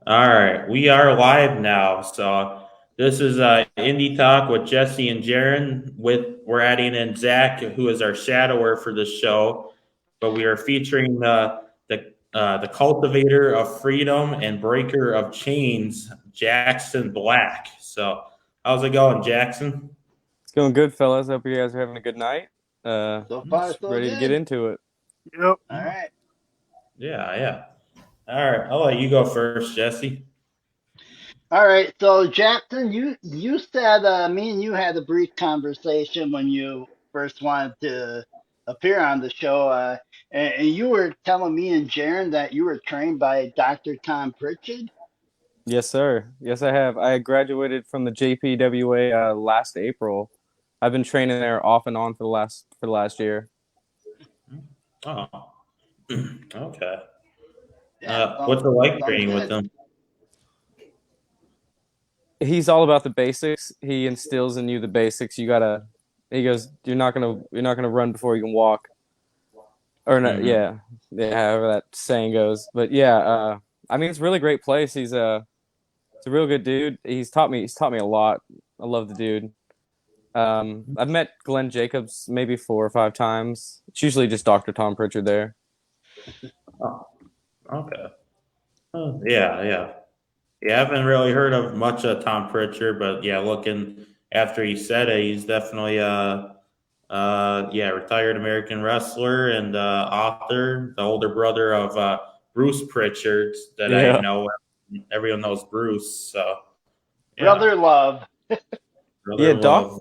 All right, we are live now. So this is Indie Talk with Jesse and Jaron. We're adding in Zach, who is our shadower for this show, but we are featuring the cultivator of freedom and breaker of chains, Jackson Black. So how's it going, Jackson? It's going good, fellas. Hope you guys are having a good night. So far, Just so ready to get good. into it. Yep. All right. Yeah, yeah. All right, I'll let you go first, Jesse. All right. So, Jackson, you said me and you had a brief conversation when you first wanted to appear on the show, and you were telling me and Jaron that you were trained by Dr. Tom Pritchard. Yes, sir. Yes, I have. I graduated from the JPWA last April. I've been training there off and on for the last year. Oh, okay. Yeah. What's it like Sounds training with good. them? He's all about the basics. He instills in you the basics. You gotta. He goes, you're not gonna run before you can walk, or not. Hmm. Yeah, however that saying goes. But yeah, I mean, it's a really great place. He's a real good dude. He's taught me a lot. I love the dude. I've met Glenn Jacobs maybe 4 or 5 times. It's usually just Dr. Tom Pritchard there. Oh, okay. Oh, yeah, yeah. Yeah, I haven't really heard of much of Tom Pritchard, but yeah, looking after he said it, he's definitely yeah, retired American wrestler and author, the older brother of Bruce Pritchard that I Yeah, know. Everyone knows Bruce, so yeah, Brother Love. yeah. brother Doc love.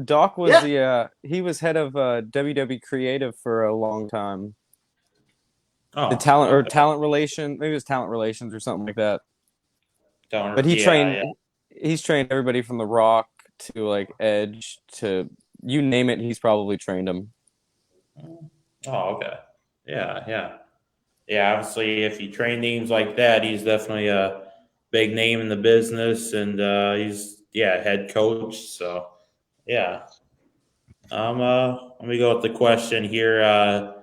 Doc was Yeah. the he was head of WWE Creative for a long time. The Oh, okay. talent relation, maybe it was talent relations or something like that. But Don't, yeah, yeah. he's trained everybody from The Rock to like Edge to you name it. He's probably trained them. Oh, okay. Yeah, yeah. Yeah, obviously, if you train names like that, he's definitely a big name in the business, and he's head coach. So yeah, let me go with the question here.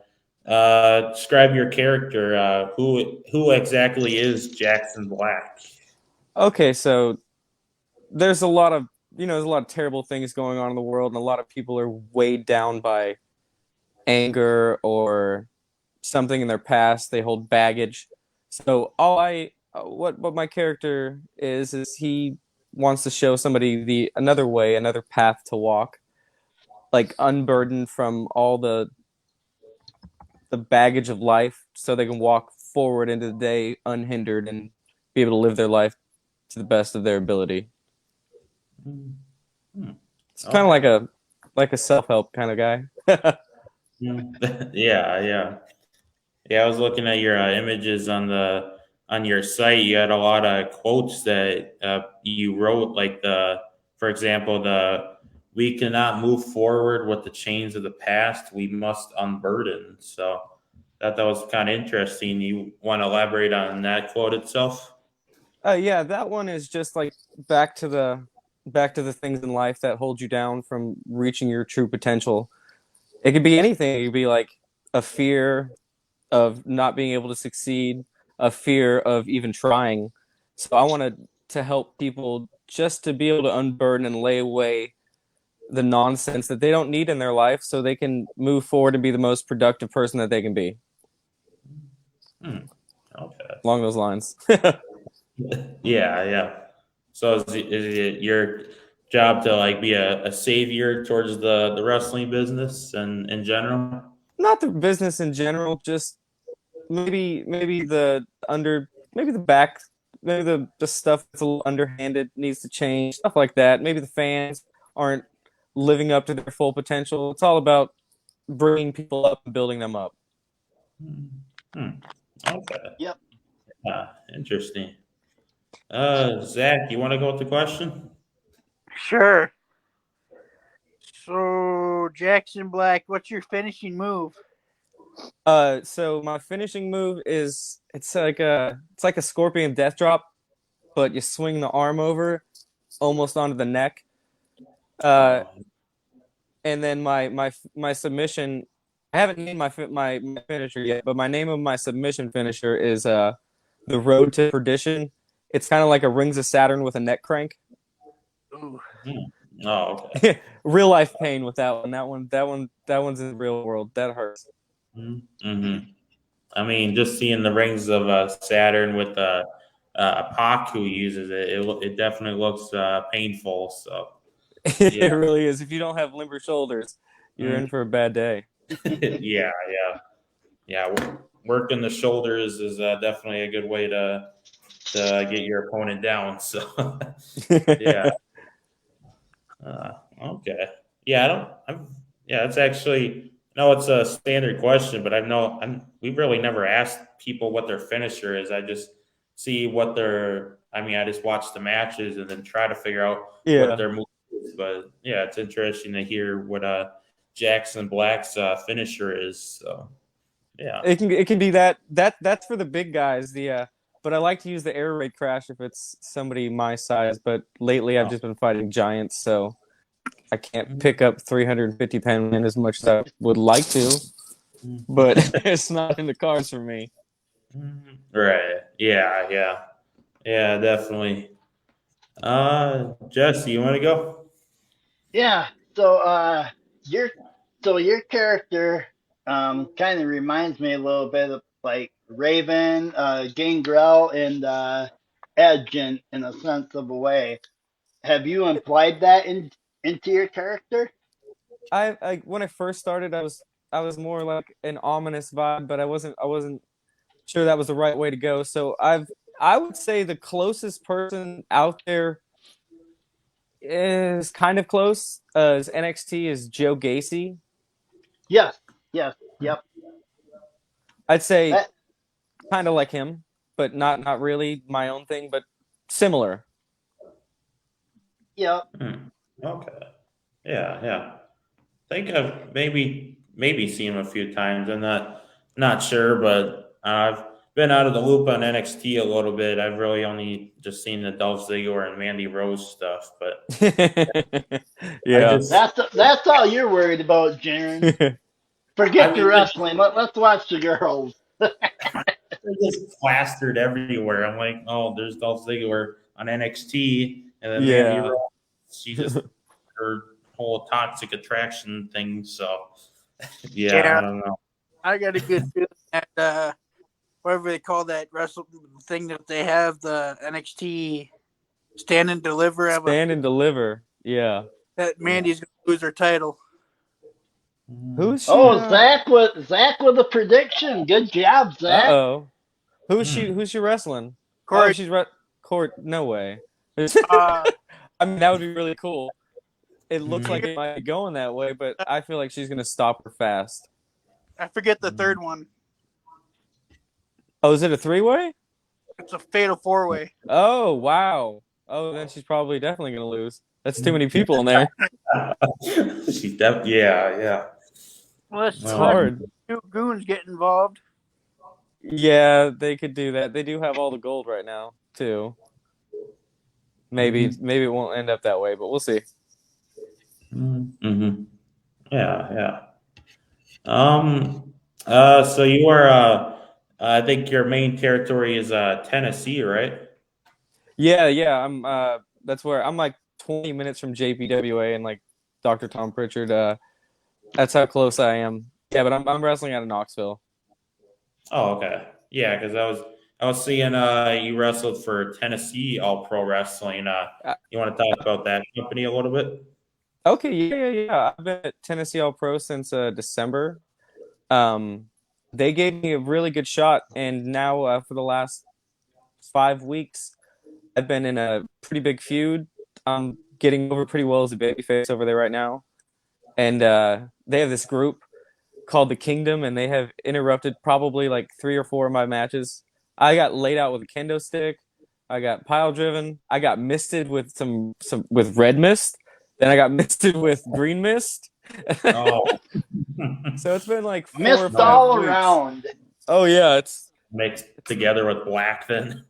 Describe your character. Who exactly is Jackson Black? Okay, so there's a lot of there's a lot of terrible things going on in the world, and a lot of people are weighed down by anger or something in their past. They hold baggage. So all I what my character is he wants to show somebody the another way, another path to walk, like unburdened from all the baggage of life, so they can walk forward into the day unhindered and be able to live their life to the best of their ability. Hmm. Hmm. It's kind of Okay. like a self help kind of guy. Hmm. Yeah, yeah. Yeah, I was looking at your images on the on your site. You had a lot of quotes that you wrote, like for example, the "We cannot move forward with the chains of the past. We must unburden." So that was kind of interesting. You want to elaborate on that quote itself? Yeah, that one is just like back to the back to the things in life that hold you down from reaching your true potential. It could be anything. It could be like a fear of not being able to succeed, a fear of even trying. So I wanted to help people just to be able to unburden and lay away the nonsense that they don't need in their life so they can move forward and be the most productive person that they can be. Hmm. Okay. Along those lines. Yeah, yeah. So is it your job to like be a savior towards the wrestling business and in general? Not the business in general, just maybe the under maybe the back maybe the stuff that's a little underhanded needs to change, stuff like that. Maybe the fans aren't living up to their full potential. It's all about bringing people up and building them up. Hmm. Hmm. Okay. Yep. Interesting. Zach, you want to go with the question? Sure. So, Jackson Black, what's your finishing move? So my finishing move is it's like a scorpion death drop, but you swing the arm over almost onto the neck. Uh, Oh, and then my submission. I haven't named my finisher yet, but my name of my submission finisher is the Road to Perdition. It's kind of like a Rings of Saturn with a neck crank. Ooh. Oh, okay. Real life pain with that one. That one's in the real world. That hurts. Mm-hmm. I mean, just seeing the rings of Saturn with Pac who uses it definitely looks painful. So It yeah, really is. If you don't have limber shoulders, you're in for a bad day. yeah, yeah. Working the shoulders is definitely a good way to get your opponent down. So yeah, okay, yeah. I don't. Yeah, it's actually no. It's a standard question, but we've really never asked people what their finisher is. I just see what their. I mean, I just watch the matches and then try to figure out what Yeah. their move is. But yeah, it's interesting to hear what Jackson Black's finisher is. So yeah. It can be that's for the big guys. But I like to use the air raid crash if it's somebody my size. But lately I've Oh. just been fighting giants, so I can't pick up 350 pound men as much as I would like to. But it's not in the cards for me. Right. Yeah, definitely. Jesse, you want to go? Yeah. Your your character kind of reminds me a little bit of like Raven, Gangrel, and Edge in a sense of a way. Have you implied that into your character? I when I first started, I was more like an ominous vibe, but I wasn't sure that was the right way to go. So I would say the closest person out there is kind of close as NXT is Joe Gacy. Yes. Yes. Yep. I'd say That, kind of like him, but not really my own thing, but similar. yep. Okay. Yeah. I think I've maybe seen him a few times. I'm not sure, but I've been out of the loop on NXT a little bit. I've really only just seen the Dolph Ziggler and Mandy Rose stuff, but I Yeah. just That's all you're worried about, Jaren. I Forget the mean wrestling. Let's watch the girls. they're just plastered everywhere. I'm like, oh, there's Dolph Ziggler on NXT, and then Mandy Yeah. Rose. She just her whole toxic attraction thing. So yeah, I Yeah, don't know. I got a good feeling that whatever they call that wrestle thing that they have, the NXT stand and deliver, Stand and deliver. Yeah. that Mandy's gonna lose her title. Who's she? Oh, Zach with a prediction. Good job, Zach. Uh-oh. Hmm. Who's she wrestling? Oh, Corey, she's Court. No way. uh, I mean, that would be really cool. It looks Mhm. like it might be going that way, but I feel like she's gonna stop her fast. I forget the third one. Oh, is it a three-way? It's a fatal four-way. Oh, wow. Oh, then she's probably definitely gonna lose. That's too many people in there. Yeah. Unless, It's Oh. hard. two goons get involved. Yeah, they could do that. They do have all the gold right now, too. Maybe it won't end up that way, but we'll see. Mm-hmm. Yeah. So you are I think your main territory is Tennessee, right? Yeah. That's where I'm like 20 minutes from JPWA and like Dr. Tom Pritchard. That's how close I am. Yeah, but I'm wrestling out of Knoxville. Oh, okay. Yeah, because I was seeing you wrestled for Tennessee All Pro Wrestling. You want to talk about that company a little bit? Okay, yeah. I've been at Tennessee All Pro since December. They gave me a really good shot, and now for the last 5 weeks, I've been in a pretty big feud. I'm getting over pretty well as a babyface over there right now, and they have this group called the Kingdom, and they have interrupted probably like 3 or 4 of my matches. I got laid out with a kendo stick. I got pile driven. I got misted with some with red mist. Then I got misted with green mist. Oh, So it's been like 4 or Missed 5 all weeks. around. Oh yeah, it's mixed together with black then.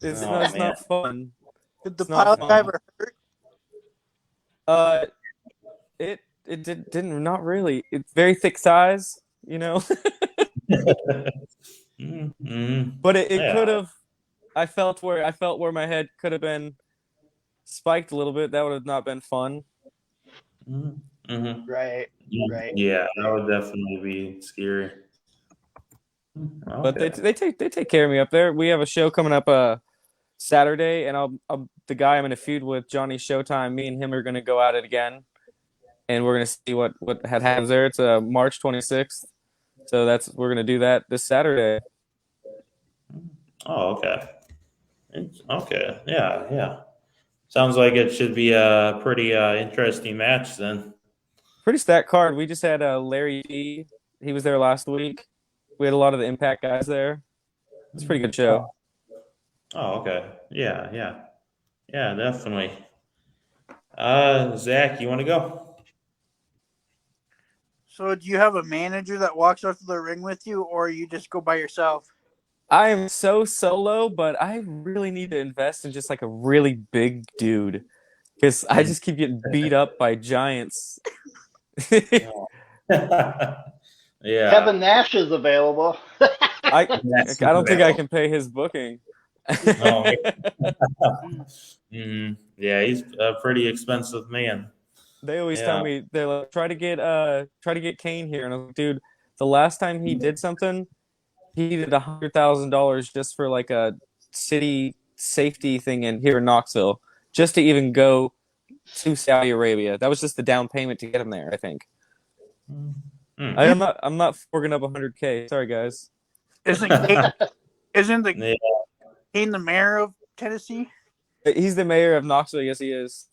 it's, Oh, no, it's man. not fun. Did the It's not pilot fun. driver hurt? It didn't not really. It's very thick size, you know. Mm-hmm. But it Yeah. could have. I felt where my head could have been spiked a little bit. That would have not been fun. Mm-hmm. Right. Right. Yeah, that would definitely be scary. But Okay. they take care of me up there. We have a show coming up Saturday, and I'll the guy I'm in a feud with, Johnny Showtime. Me and him are gonna go at it again, and we're gonna see what happens there. It's March 26th, so we're gonna do that this Saturday. Oh, okay. Okay. Yeah, yeah. Sounds like it should be a pretty interesting match then. Pretty stacked card. We just had Larry D. He was there last week. We had a lot of the Impact guys there. It's a pretty good show. Oh, okay. Yeah, yeah. Yeah, definitely. Zach, you want to go? So, do you have a manager that walks up to the ring with you, or you just go by yourself? I am so solo, but I really need to invest in just like a really big dude because I just keep getting beat up by giants. Yeah. Kevin Nash is available. I don't think I can pay his booking. Oh, yeah, he's a pretty expensive man. They always Yeah. tell me they're like try to get Kane here, and I'm like, dude, the last time he did something, he needed $100,000 just for like a city safety thing in here in Knoxville, just to even go to Saudi Arabia. That was just the down payment to get him there, I think. Mm. I'm not forking up 100K. Sorry, guys. Isn't Kane, isn't Yeah. Kane the mayor of Tennessee? He's the mayor of Knoxville. Yes, he is.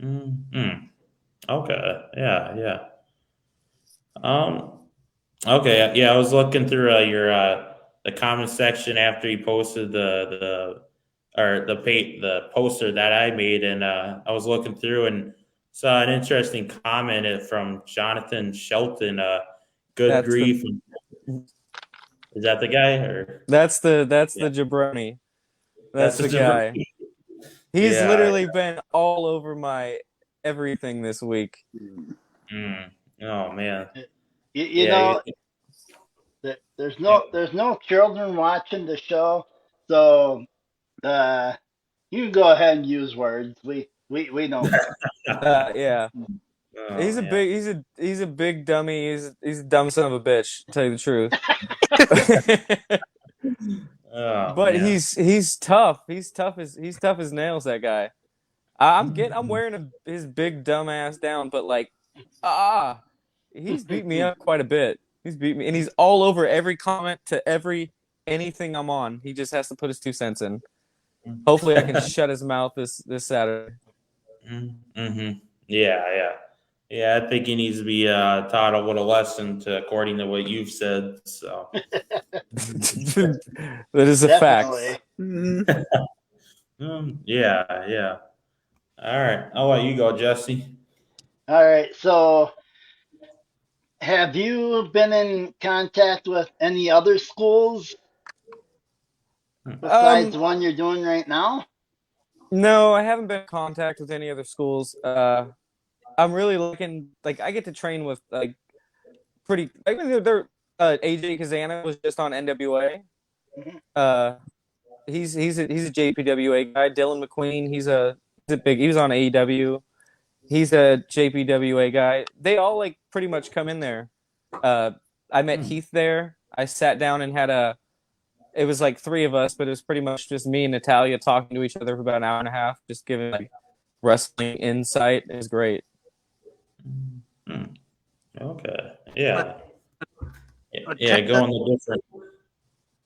Okay. Yeah, yeah. Okay. Yeah, I was looking through your the comment section after you posted the poster that I made, and I was looking through and saw an interesting comment from Jonathan Shelton. Good That's grief. Is that the guy or That's the jabroni. That's the guy. jabroni. He's Yeah. literally been all over my everything this week. Oh man. You know, there's no children watching the show, so you can go ahead and use words. We don't care. Yeah. Oh, He's a yeah. big he's a big dummy. He's a dumb son of a bitch, to tell you the truth. Oh, But man. he's tough. He's tough as nails, that guy. I'm wearing his big dumb ass down, but like he's beat me up quite a bit. He's beat me, and he's all over every comment to anything I'm on. He just has to put his 2 cents in. Hopefully I can shut his mouth this Saturday. Mm-hmm. Yeah. Yeah, I think he needs to be taught a little lesson according to what you've said. So That is a Definitely. fact. yeah. All right, I'll let you go, Jesse. All right. So, have you been in contact with any other schools besides the one you're doing right now? No, I haven't been in contact with any other schools. I'm really looking, like, I get to train with like they're AJ Kazana was just on NWA. He's a JPWA guy. Dylan McQueen, he was on AEW. He's a JPWA guy. They all like pretty much come in there. I met Heath there. I sat down and it was like 3 of us, but it was pretty much just me and Natalia talking to each other for about an hour and a half, just giving like wrestling insight. It was great. Okay. Yeah. Yeah. Go on the different.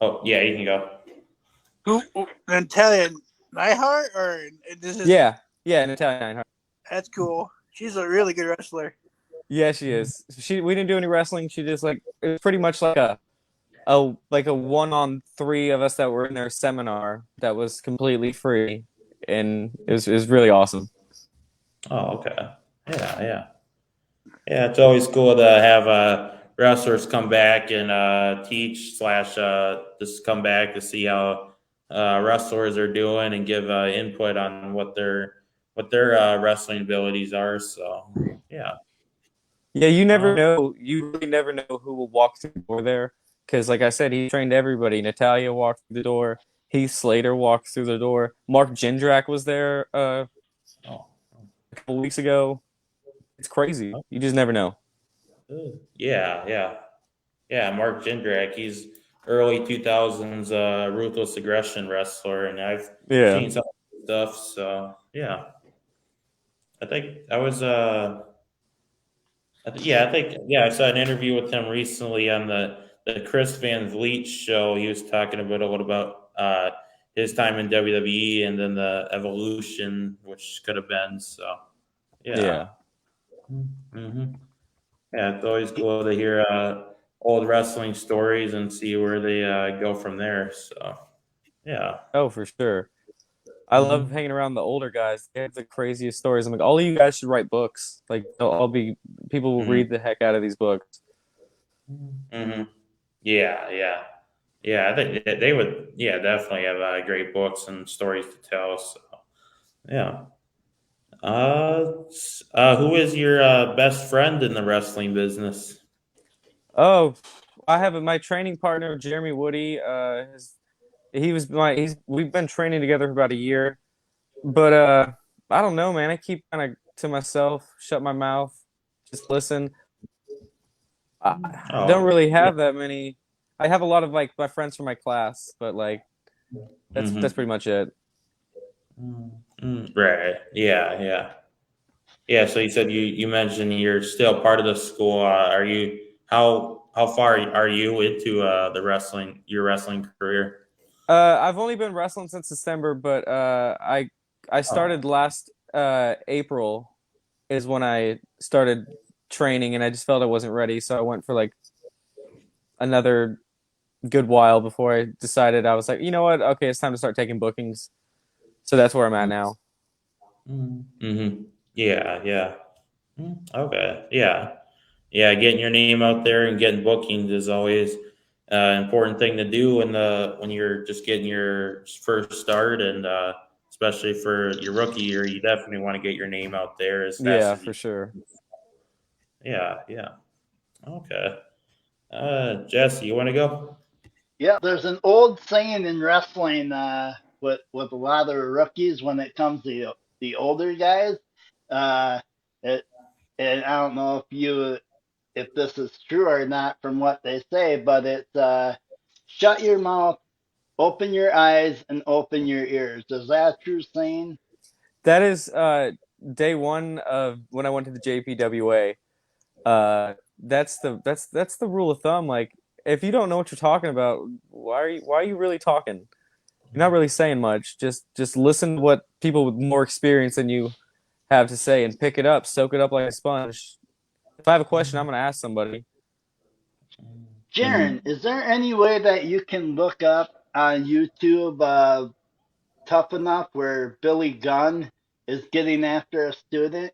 Oh, yeah. You can go. Who? Natalia Neihart, or this is? Yeah, Natalia Neihart. That's cool. She's a really good wrestler. Yeah, she is. We didn't do any wrestling. She just it was pretty much like a 1-on-3 of us that were in their seminar that was completely free, and it was really awesome. Oh, okay. Yeah. It's always cool to have wrestlers come back and teach / just come back to see how wrestlers are doing and give input on what their wrestling abilities are. So yeah. Yeah, you never know. You really never know who will walk through the door there. Because, like I said, he trained everybody. Natalia walked through the door. Heath Slater walked through the door. Mark Jindrak was there Oh, a couple weeks ago. It's crazy. oh, You just never know. good. Yeah, yeah, yeah. Mark Jindrak, he's early 2000s ruthless aggression wrestler, and I've Yeah. seen some of his stuff. So yeah, I think I was I saw an interview with him recently on the Chris Van Vliet show. He was talking about a little about his time in WWE and then the evolution, which could have been. So yeah. Yeah. hmm Yeah, it's always cool to hear old wrestling stories and see where they go from there. So, yeah. Oh, for sure. I love hanging around the older guys. They have the craziest stories. I'm like, all of you guys should write books. Like, people will Mhm. read the heck out of these books. hmm Yeah, yeah, yeah. I think they would, yeah, definitely have great books and stories to tell. So, yeah. Who is your best friend in the wrestling business? Oh, I have my training partner, Jeremy Woody. We've been training together for about a year. But I don't know, man. I keep kind of to myself, shut my mouth, just listen. I don't Oh, really yeah. have that many. I have a lot of like my friends from my class, but like that's hmm pretty much it. Right. Yeah, yeah. Yeah, so you said you mentioned you're still part of the school. Are you how far are you into the wrestling your wrestling career? I've only been wrestling since December, but I Oh, started last April is when I started training, and I just felt I wasn't ready, so I went for like another good while before I decided I was like, you know what? Okay, it's time to start taking bookings. So that's where I'm at now. mm-hmm. Yeah, yeah. Okay, yeah, yeah. Getting your name out there and getting bookings is always an important thing to do when you're just getting your first start, and especially for your rookie year, you definitely want to get your name out there as fast Yeah, as you for sure. can. Yeah, yeah. Okay. Jesse, you want to go? Yeah, there's an old saying in wrestling with a lot of rookies when it comes to the older guys. Uh, it, and I don't know if this is true or not from what they say, but it's shut your mouth, open your eyes, and open your ears. Is that a true saying? That is day one of when I went to the JPWA. That's the rule of thumb. Like, if you don't know what you're talking about, why are you really talking? You're not really saying much. Just listen to what people with more experience than you have to say and pick it up, soak it up like a sponge. If I have a question, I'm gonna ask somebody. Mm-hmm. Jaren, is there any way that you can look up on YouTube Tough Enough where Billy Gunn is getting after a student?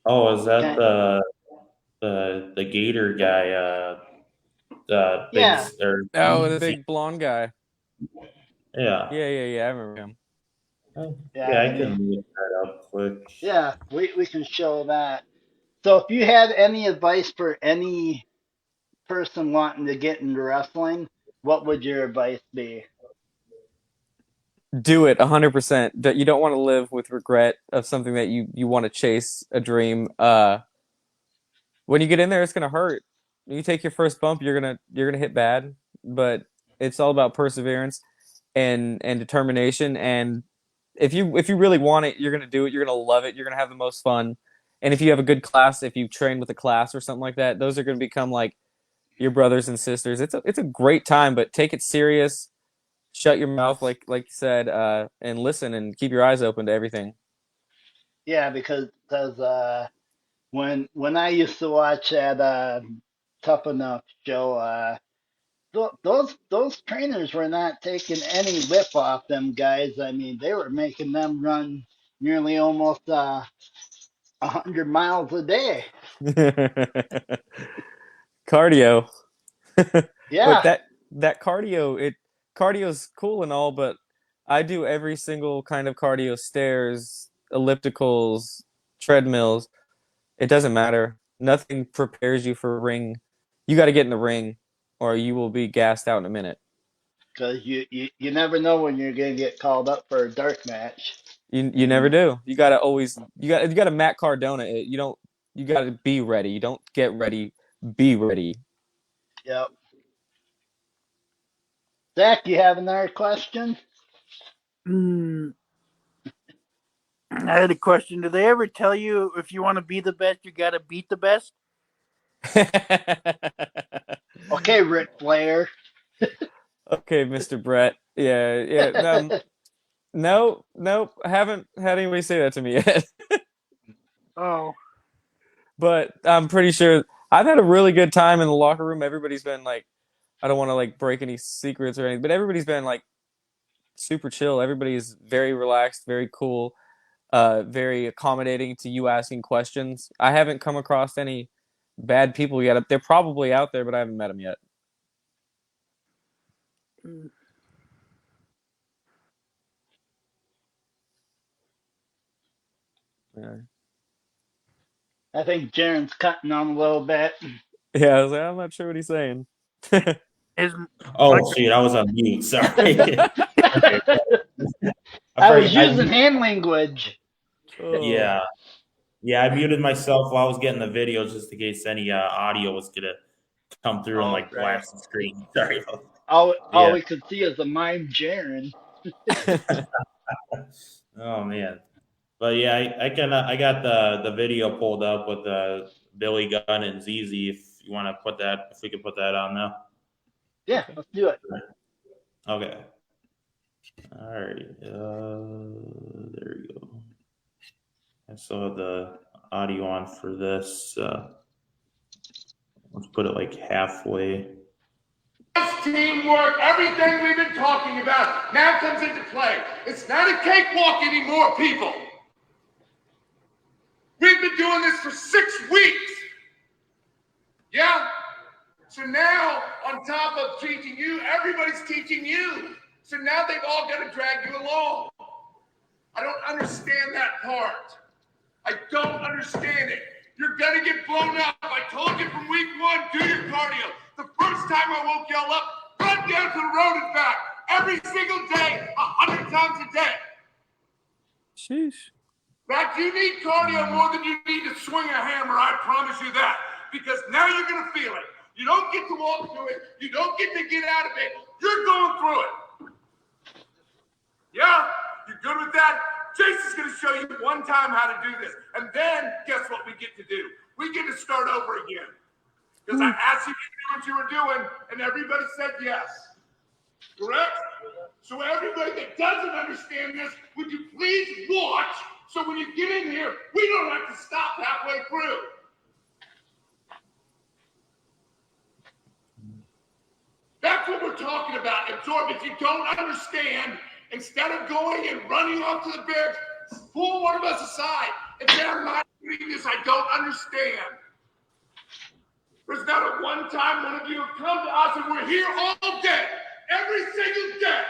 Oh, is that Can, the Gator guy? The big yeah, or Oh, the big blonde guy. yeah. Yeah. I remember him. yeah, Yeah, I and can look that up quick. yeah, we can show that. So if you had any advice for any person wanting to get into wrestling, what would your advice be? Do it 100%. You don't want to live with regret of something that you want to chase a dream. When you get in there, it's gonna hurt. When you take your first bump, you're gonna hit bad, but it's all about perseverance and determination. And if you really want it, you're gonna do it. You're gonna love it. You're gonna have the most fun. And if you have a good class, if you train with a class or something like that, those are gonna become like your brothers and sisters. It's a great time, but take it serious. Shut your mouth, like you said, and listen and keep your eyes open to everything. Yeah, because when I used to watch that Tough Enough show, those trainers were not taking any whip off them guys. I mean, they were making them run nearly almost 100 miles a day. Cardio. But Yeah, that cardio's cool and all, but I do every single kind of cardio: stairs, ellipticals, treadmills. It doesn't matter. Nothing prepares you for ring. You got to get in the ring, or you will be gassed out in a minute. because you never know when you're gonna get called up for a dark match. You never do. You gotta always you gotta Matt Cardona it. You gotta be ready. You don't get ready, be ready. Yep. Zach, you have another question? I had a question. Do they ever tell you if you want to be the best, you got to beat the best? Okay, Ric Flair. Okay, Mr. Brett. Yeah. No, nope. I haven't had anybody say that to me yet. Oh, But I'm pretty sure I've had a really good time in the locker room. Everybody's been like, I don't want to like break any secrets or anything, but everybody's been like super chill. Everybody's very relaxed, very cool, very accommodating to you asking questions. I haven't come across any bad people yet. They're probably out there, but I haven't met them yet. Yeah. I think Jaren's cutting on a little bit. Yeah, I was like, I'm not sure what he's saying. is Oh, shoot, I was on mute. Sorry. I was using hand language. Yeah. Yeah, I muted myself while I was getting the video just in case any audio was going to come through and like blast the screen. Sorry. All we could see is a mime Jaren. Oh, man. But yeah, I got the video pulled up with Billy Gunn and ZZ. If you want to put that, if we could put that on now. Yeah, let's do it. Okay. All right. There you go. I saw the audio on for this. Let's put it like halfway. Teamwork, everything we've been talking about now comes into play. It's not a cakewalk anymore, people. We've been doing this for 6 weeks. Yeah? So now, on top of teaching you, everybody's teaching you. So now they've all got to drag you along. I don't understand that part. I don't understand it. You're going to get blown up. I told you from week 1, do your cardio. The first time I woke y'all up, run down to the road and back. Every single day, 100 times a day. Sheesh. Matt, you need cardio more than you need to swing a hammer, I promise you that. Because now you're going to feel it. You don't get to walk through it. You don't get to get out of it. You're going through it. Yeah? You good with that? Jason's going to show you one time how to do this. And then, guess what we get to do? We get to start over again. Because I asked you to do what you were doing, and everybody said yes. Correct? So everybody that doesn't understand this, would you please watch so when you get in here, we don't have to stop halfway through. That's what we're talking about. Absorb. If you don't understand, instead of going and running off to the barracks, pull one of us aside and say, I'm not doing this. I don't understand. There's not a one time one of you have come to us and we're here all day, every single day.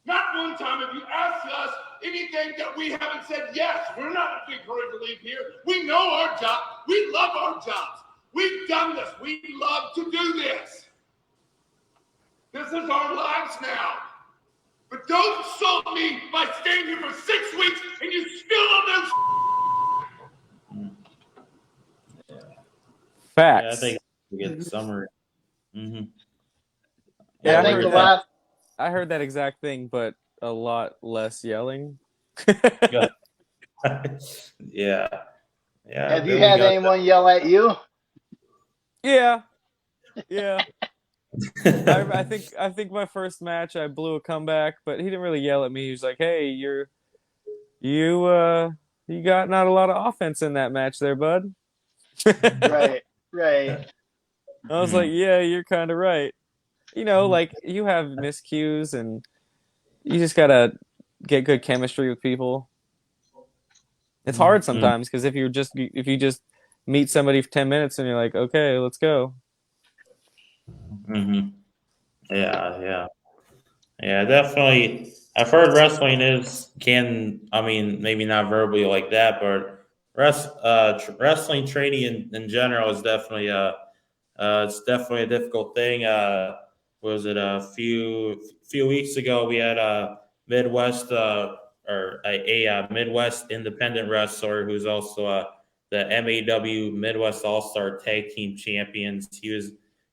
Not one time have you asked us anything that we haven't said yes. We're not in a big hurry to leave here. We know our job. We love our jobs. We've done this. We love to do this. This is our lives now. But don't insult me by staying here for 6 weeks and you still don't know. Facts. Yeah, I think we get the summary. Mm-hmm. Yeah, I I heard that exact thing, but a lot less yelling. Yeah. Yeah. Have you had anyone yell at you? Yeah. I think my first match I blew a comeback, but he didn't really yell at me. He was like, "Hey, you got not a lot of offense in that match there, bud." Right. I was like, "Yeah, you're kind of right." You know, like you have miscues and you just gotta get good chemistry with people. It's hard sometimes because if you just meet somebody for 10 minutes and you're like, "Okay, let's go." Mm-hmm. Yeah, definitely. I've heard wrestling maybe not verbally like that, but wrestling training in general is definitely it's definitely a difficult thing. was it a few weeks ago? We had a Midwest or a Midwest independent wrestler who's also the MAW Midwest All Star Tag Team Champions.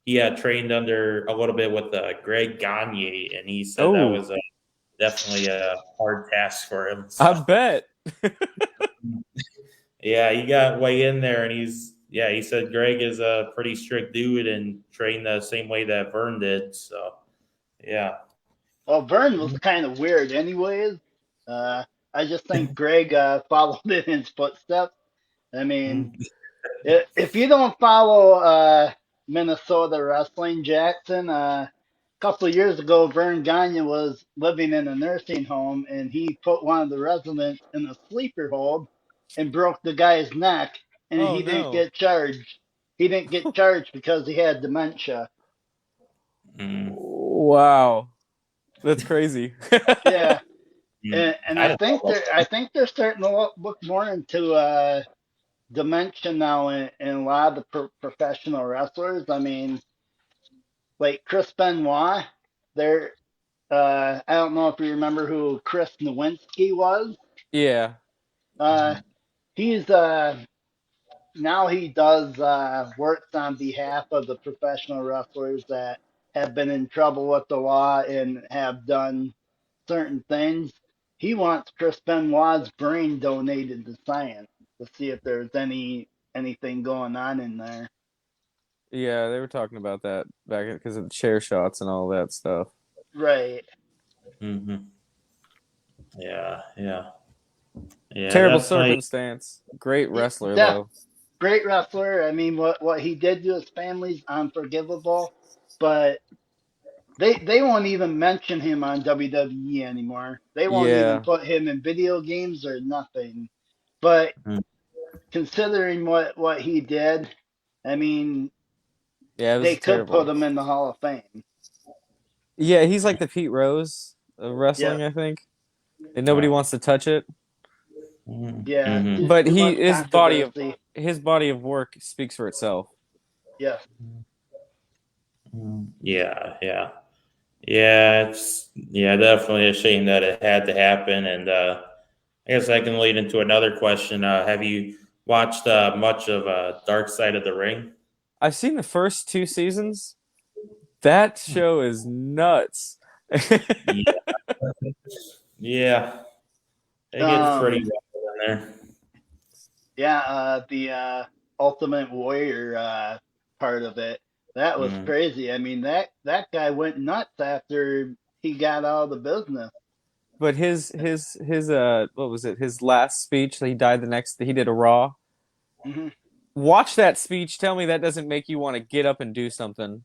He had trained under a little bit with Greg Gagne, and he said that Oh. was definitely a hard task for him. I So, bet. yeah, he got way in there, and he said Greg is a pretty strict dude and trained the same way that Vern did. So, yeah. Well, Vern was kind of weird, anyways. I just think Greg followed in his footsteps. I mean, if you don't follow Minnesota wrestling, Jackson, a couple of years ago, Vern Gagne was living in a nursing home, and he put one of the residents in a sleeper hold and broke the guy's neck, and Oh, he didn't no. get charged. He didn't get charged because he had dementia. Mm. Wow. That's crazy. Yeah. Mm. And I I don't think know. they're starting to look more into dementia now in a lot of the professional wrestlers. I mean, like Chris Benoit, they're I don't know if you remember who Chris Nowinski was. Yeah. Uh, he's now he does works on behalf of the professional wrestlers that have been in trouble with the law and have done certain things. He wants Chris Benoit's brain donated to science to see if there's anything going on in there. Yeah, they were talking about that back because of the chair shots and all that stuff. Right. Mm-hmm. Yeah. Terrible That's my circumstance. Great wrestler, Yeah. though. Great wrestler. I mean, what he did to his family's unforgivable, but they won't even mention him on WWE anymore. They won't even Yeah. put him in video games or nothing. But Mm. considering what he did, I mean, Yeah, it they was could terrible. put him in the Hall of Fame. Yeah, he's like the Pete Rose of wrestling, I think. And nobody wants to touch it. Yeah. Mhm. too- But too much his controversy. body of work speaks for itself. Yeah. Yeah. It's definitely a shame that it had to happen. And I guess I can lead into another question. Have you watched much of Dark Side of the Ring? I've seen the first 2 seasons. That show is nuts. Yeah, it gets Um, pretty rough in there. Yeah, the Ultimate Warrior part of it. That was Mm. crazy. I mean, that guy went nuts after he got out of the business. But his what was it? His last speech, he died he did a Raw. Hmm. Watch that speech. Tell me that doesn't make you want to get up and do something.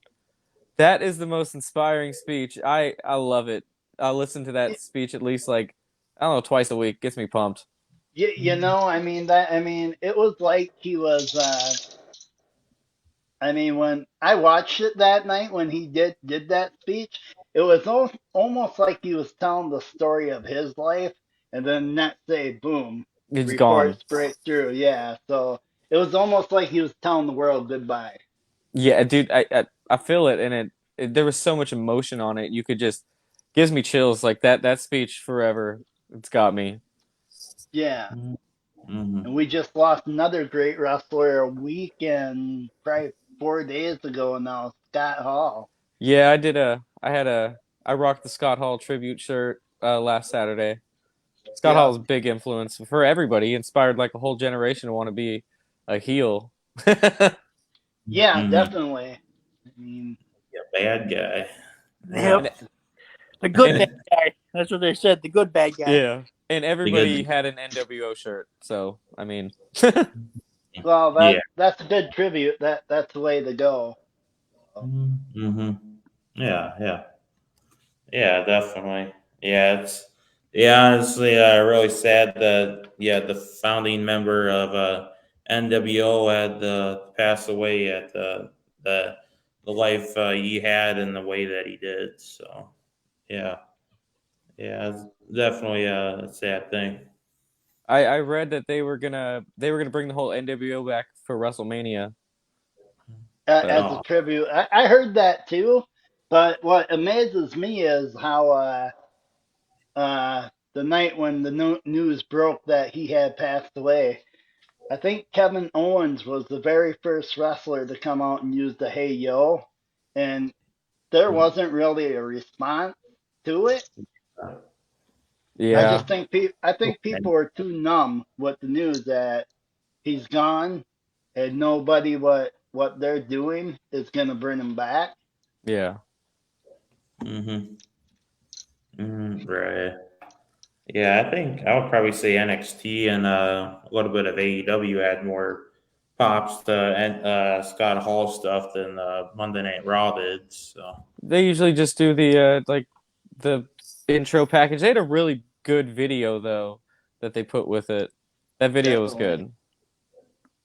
That is the most inspiring speech. I love it. I listen to that speech at least like I don't know, twice a week. Gets me pumped. You know, I mean it was like he was. I mean, when I watched it that night when he did that speech, it was almost like he was telling the story of his life, and then next day, boom, It's gone. reports break through. Yeah, so it was almost like he was telling the world goodbye. Yeah, dude, I feel it, and there was so much emotion on it. You could just gives me chills like that speech forever. It's got me. Yeah. Mhm. And we just lost another great wrestler a week and probably 4 days ago now, Scott Hall. Yeah, I rocked the Scott Hall tribute shirt last Saturday. Scott Yeah. Hall is a big influence for everybody. He inspired like a whole generation to want to be a heel. Yeah, Mhm. definitely. I mean, Bad guy. Yep. The good bad guy. That's what they said. The good bad guy. Yeah. And everybody had an NWO shirt. So, I mean, well, Yeah. that's a good tribute. That's the way to go. Mm-hmm. Yeah, definitely. Honestly, really sad that the founding member of NWO had pass away at the life he had and the way that he did. So, yeah, it's definitely a sad thing. I read that they were gonna bring the whole NWO back for WrestleMania. As a tribute. I heard that too, But what amazes me is how the night when the news broke that he had passed away, I think Kevin Owens was the very first wrestler to come out and use the "Hey Yo," and there wasn't really a response to it. I Yeah. just think I think people are too numb with the news that he's gone, and nobody what they're doing is gonna bring him back. Yeah. Mm-hmm. Right. Yeah, I think I would probably say NXT and a little bit of AEW had more pops to Scott Hall stuff than Monday Night Raw did. So They usually just do the like the intro package. They had a really good video though that they put with it. That video was Definitely.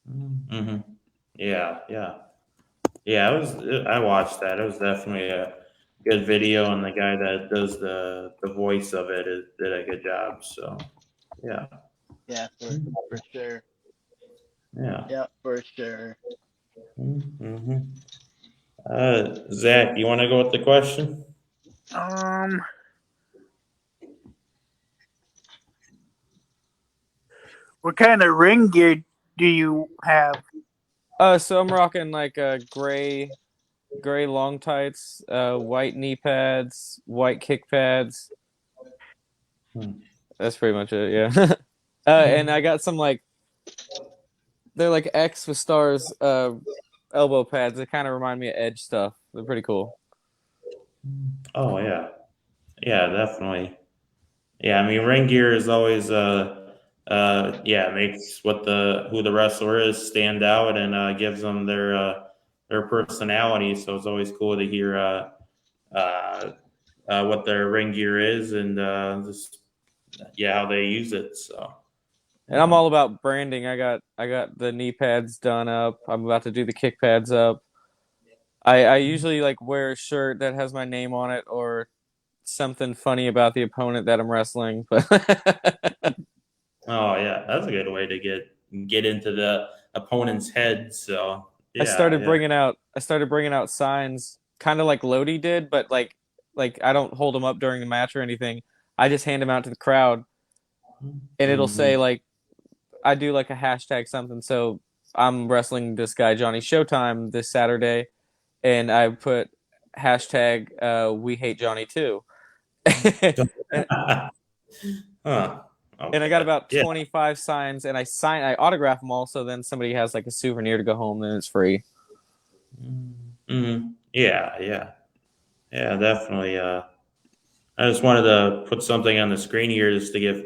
good. hmm yeah, yeah, yeah. It was. I watched that. It was definitely a good video, and the guy that does the voice of it did a good job. So yeah, Yeah, for sure. yeah. Yeah, for sure. Mm-hmm. Zach, you want to go with the question? What kind of ring gear do you have? So I'm rocking like gray long tights, white knee pads, white kick pads. That's pretty much it, yeah. And I got some like they're like X with stars elbow pads. They kind of remind me of Edge stuff. They're pretty cool. Oh yeah, yeah, definitely. Yeah, I mean, ring gear is always yeah, makes who the wrestler is stand out and gives them their personality. So it's always cool to hear uh, what their ring gear is and just yeah how they use it. So And I'm all about branding. I got the knee pads done up. I'm about to do the kick pads up. I usually like wear a shirt that has my name on it or something funny about the opponent that I'm wrestling. But oh yeah, that's a good way to get into the opponent's head. So I yeah, started yeah. bringing out signs, kind of like Lodi did, but like I don't hold them up during the match or anything. I just hand them out to the crowd, and it'll say Mhm. like I do like a hashtag something. So I'm wrestling this guy Johnny Showtime this Saturday, and I put hashtag We Hate Johnny too. and, Huh. and I got Okay. about Yeah. 25 signs, and I autograph them all. So then somebody has like a souvenir to go home, and it's free. Yeah. Yeah. Yeah. Definitely. I just wanted to put something on the screen here just to give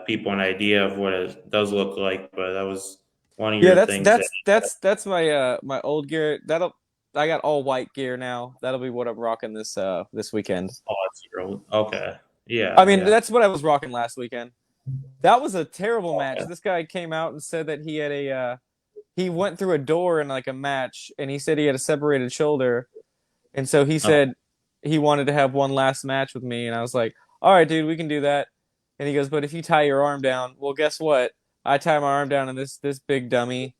people an idea of what it does look like. But that was one of Yeah, your that's things that. that's that's that's my old gear. I got all white gear now. That'll be what I'm rocking this weekend. Oh, that's your old. Okay. I Yeah. mean, Yeah. that's what I was rocking last weekend. That was a terrible match. Okay. This guy came out and said that he had he went through a door in like a match and he said he had a separated shoulder. And so he Oh. said he wanted to have one last match with me and I was like, "All right, dude, we can do that." And he goes, "But if you tie your arm down." Well, guess what? I tie my arm down and this big dummy,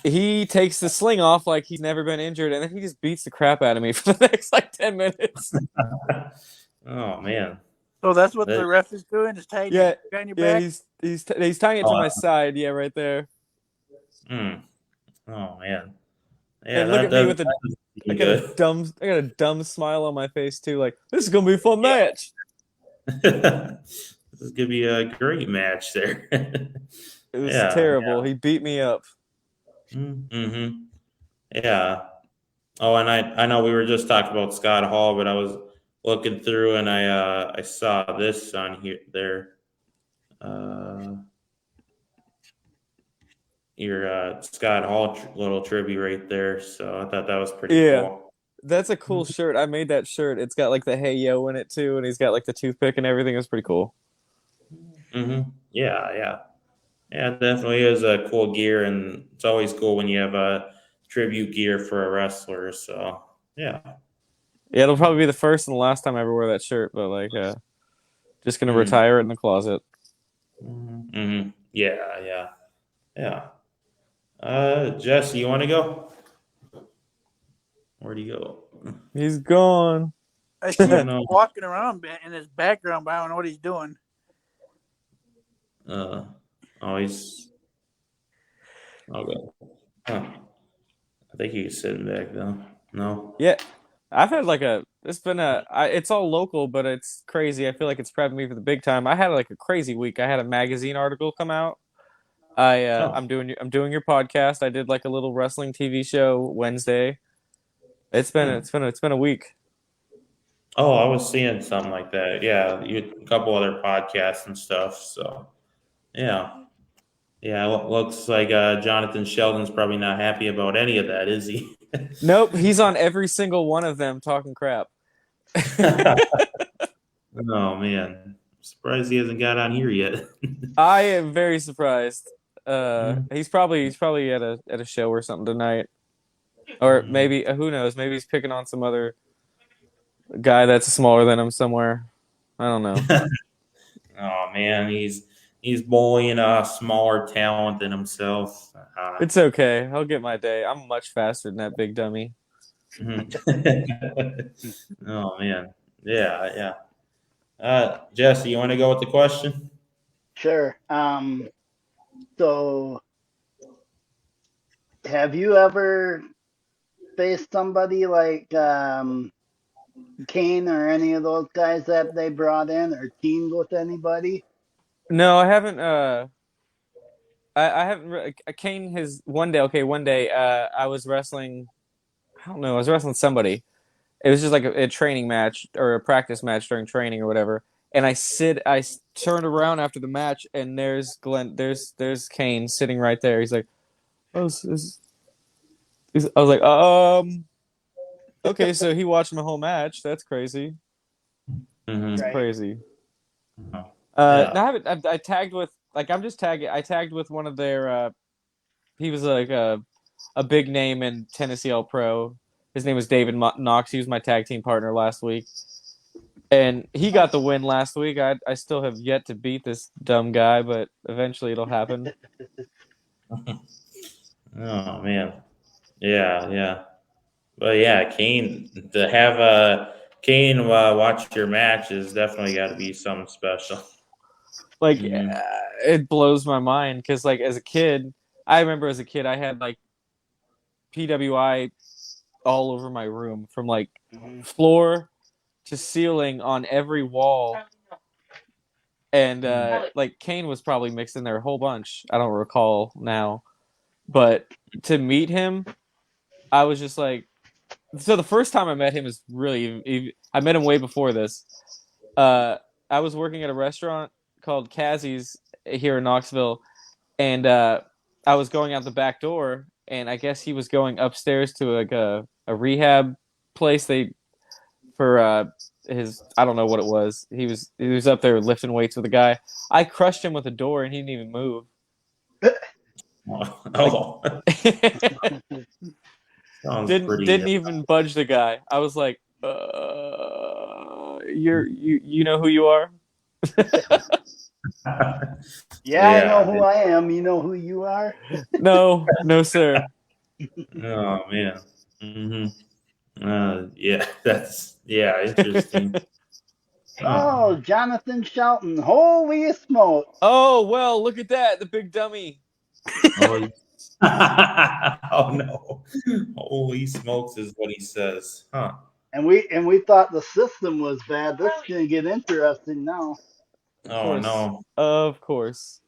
he takes the sling off like he's never been injured and then he just beats the crap out of me for the next like 10 minutes. Oh man. So that's what That- the ref is doing, is tying Yeah. your on your Yeah, back? he's tying it to Oh, my side, yeah, right there. mm. Oh man. Yeah. And look at me with a I good. I got a dumb smile on my face too. Like this is gonna be a fun match. This is gonna be a great match there. It was Yeah, terrible. He beat me up. Mm-hmm. Yeah. Oh, and I know we were just talking about Scott Hall, but I was looking through and I saw this on here there. Your Scott Hall little tribute right there. So I thought that was pretty Yeah. cool. That's a cool shirt. I made that shirt. It's got like the "Hey Yo" in it too, and he's got like the toothpick and everything. It's pretty cool. Mm-hmm. Yeah, yeah. Yeah, it definitely is a cool gear, and it's always cool when you have a tribute gear for a wrestler. So yeah. Yeah, it'll probably be the first and the last time I ever wear that shirt, but like just gonna retire it in the closet. Mm-hmm. Yeah, yeah, yeah. Jesse, you want to go? Where'd he go? He's gone. I see I him know. walking around in his background, but I don't know what he's doing. Oh, he's okay. Huh. I think he's sitting back though. No. Yeah, I've had like it's all local, but it's crazy. I feel like it's prepping me for the big time. I had like a crazy week. I had a magazine article come out. Oh. I'm doing your podcast. I did like a little wrestling TV show Wednesday. It's been a week. Oh, I was seeing something like that. Yeah, you had a couple other podcasts and stuff. So, yeah, yeah. Looks like Jonathan Sheldon's probably not happy about any of that, is he? Nope, he's on every single one of them talking crap. Oh man, surprised he hasn't got on here yet. I am very surprised. Mhm. He's probably at a show or something tonight, or maybe who knows? Maybe he's picking on some other guy that's smaller than him somewhere. I don't know. Oh man, he's bullying a smaller talent than himself. It's okay. I'll get my day. I'm much faster than that big dummy. Mhm. Oh man, yeah. Jesse, you want to go with the question? Sure. So have you ever faced somebody like Kane or any of those guys that they brought in, or teamed with anybody? No, I haven't. I haven't. Kane has one day. Okay, one day. I was wrestling. I don't know. I was wrestling somebody. It was just like a training match or a practice match during training or whatever. And I turned around after the match, and there's there's Kane sitting right there. He's like, oh, I was like, okay, so he watched my whole match. That's crazy. Mhm. Right. Crazy. Yeah. No, I haven't. I tagged with like I'm just tagging. I tagged with one of their. He was like a big name in Tennessee All Pro. His name was David Knox. He was my tag team partner last week, and he got the win last week. I still have yet to beat this dumb guy, but eventually it'll happen. Oh man, yeah. But yeah, Kane to have Kane watch your match is definitely got to be something special. Like Mhm. it blows my mind because like as a kid, I remember as a kid I had like PWI all over my room from like Mhm. floor to ceiling on every wall. And like Kane was probably mixed in there a whole bunch. I don't recall now, but to meet him, I was just like, so the first time I met him is really, I met him way before this. I was working at a restaurant called Kazzy's here in Knoxville, and I was going out the back door, and I guess he was going upstairs to like a rehab place for his, I don't know what it was. He was up there lifting weights with a guy. I crushed him with a door, and he didn't even move. Oh, sounds pretty. didn't even budge the guy. I was like, you know who you are? Yeah, I Yeah. know who I am. You know who you are? No, sir. Oh man. Yeah, that's interesting. Oh, Jonathan Shelton. Holy smoke. Oh well, look at that, the big dummy. Oh, oh no! Holy smokes is what he says, huh? And we thought the system was bad. This is gonna get interesting now. Oh no! Of course.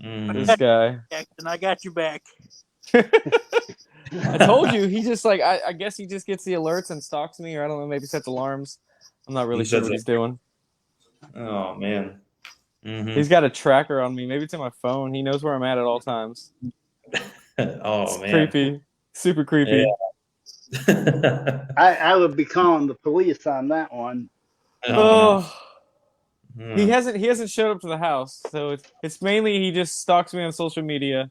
Mhm. This guy. Jackson, I got you back. I told you, he just like I guess he just gets the alerts and stalks me, or I don't know, maybe sets alarms. I'm not really He sure sets what he's doing. Oh man. Mhm. He's got a tracker on me. Maybe it's in my phone. He knows where I'm at all times. Oh It's man. creepy. Super creepy. Yeah. I would be calling the police on that one. Oh, no. he hasn't showed up to the house, so it's mainly he just stalks me on social media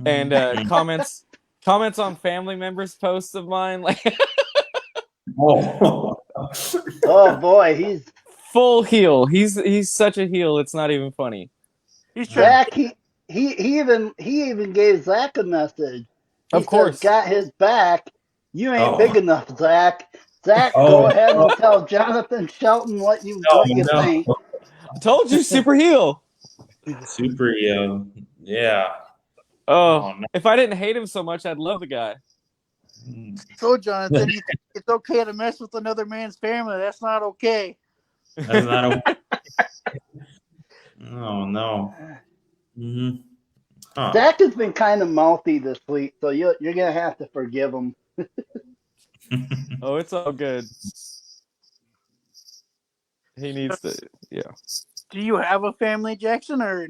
and comments on family members' posts of mine, like Oh. Oh boy, he's full heel. He's such a heel. It's not even funny. He's trying. Zach. He even gave Zach a message. He Of course. says, got his back. You ain't Oh. big enough, Zach. Zach, Oh, go ahead no. and tell Jonathan Shelton what you Oh, think. no. Told you, super heel. Super, yeah. Oh, Oh, no. if I didn't hate him so much, I'd love the guy. So, Jonathan, you think it's okay to mess with another man's family? That's not okay. That's not a. Oh, no. Mm-hmm. Huh. Zach has been kind of mouthy this week, so you're gonna have to forgive him. Oh, it's all good. He needs to. Yeah, Do you have a family, Jackson, or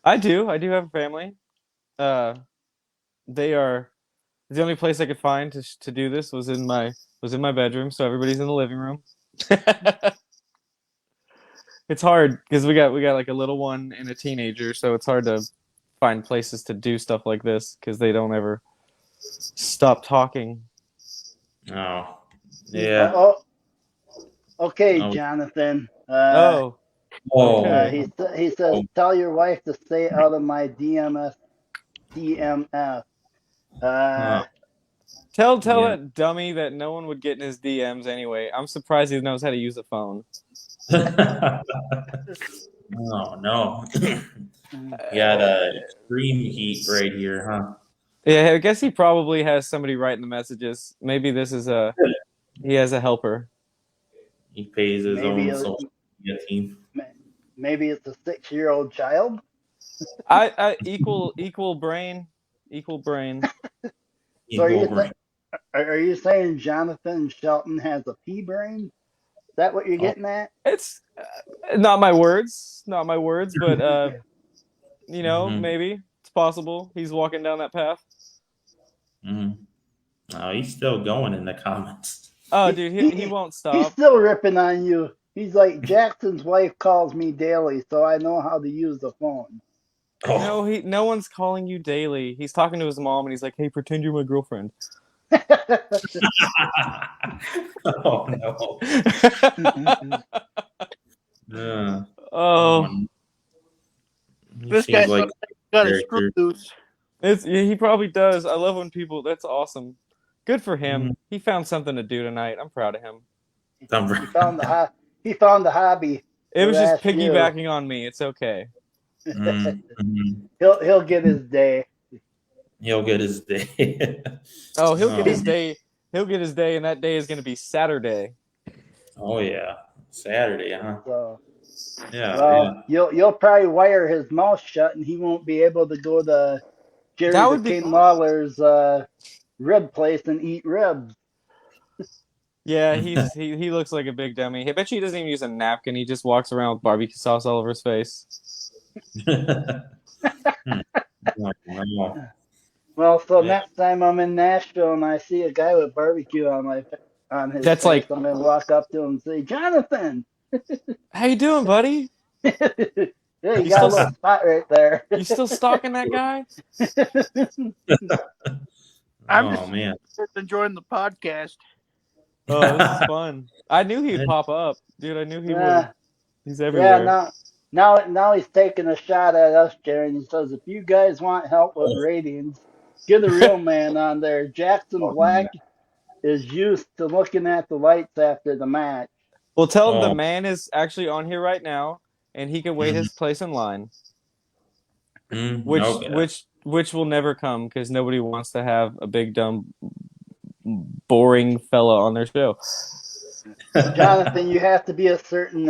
I do. I do have a family. They are the only place I could find to do this was in my bedroom. So everybody's in the living room. It's hard because we got like a little one and a teenager, so it's hard to find places to do stuff like this because they don't ever stop talking. Oh, yeah. Oh, okay, Oh. Jonathan. Oh, Oh. He says, tell your wife to stay out of my DMF. Huh. tell Yeah. that dummy that no one would get in his DMs anyway. I'm surprised he knows how to use a phone. Oh, no. Got extreme heat right here, huh? Yeah, I guess he probably has somebody writing the messages. Maybe this is he has a helper. He pays his Maybe own social media team. maybe it's a 6-year-old child. I equal brain. So Equal are you saying Jonathan Shelton has a pea brain? Is that what you're Oh. getting at? It's not my words, but Mhm. maybe it's possible. He's walking down that path. Mm-hmm. Oh, he's still going in the comments. Oh, dude, he won't He's stop. still ripping on you. He's like, Jackson's wife calls me daily, so I know how to use the phone. No, no one's calling you daily. He's talking to his mom, and he's like, "Hey, pretend you're my girlfriend." Oh, no. Yeah. Oh, He this seems guy like got a screw character. loose? he probably does. I love when people. That's awesome. Good for him. Mhm. He found something to do tonight. I'm proud of him. He found the hobby. It So was just that's you. piggybacking on me. It's okay. Mhm. He'll get his day. He'll get his day. Oh, he'll get Oh. his day. He'll get his day, and that day is going to be Saturday. Oh, yeah. Saturday, huh? So Yeah. well, you'll probably wire his mouth shut, and he won't be able to go to Jerry That the would be. King Lawler's rib place and eat ribs. Yeah, he looks like a big dummy. I bet you he doesn't even use a napkin. He just walks around with barbecue sauce all over his face. Yeah. Oh, wow. Well, so Yeah. next time I'm in Nashville and I see a guy with barbecue on his That's face, like, I'm gonna walk up to him and say, Jonathan. how you doing, buddy? Yeah, you You got a still little spot right there. you still stalking that guy? I'm Oh, just man. enjoying the podcast. Oh, this is fun. I knew he'd pop up, dude. I knew he would. Yeah, He's yeah. everywhere. Now he's taking a shot at us, Jerry. And he says, if you guys want help with ratings, get a real man on there. Jackson Oh, Black is used to looking at the lights after the match. Well, tell him the Oh. man is actually on here right now, and he can wait his place in line, Okay. which will never come because nobody wants to have a big dumb boring fella on their show. Jonathan, you have to be a certain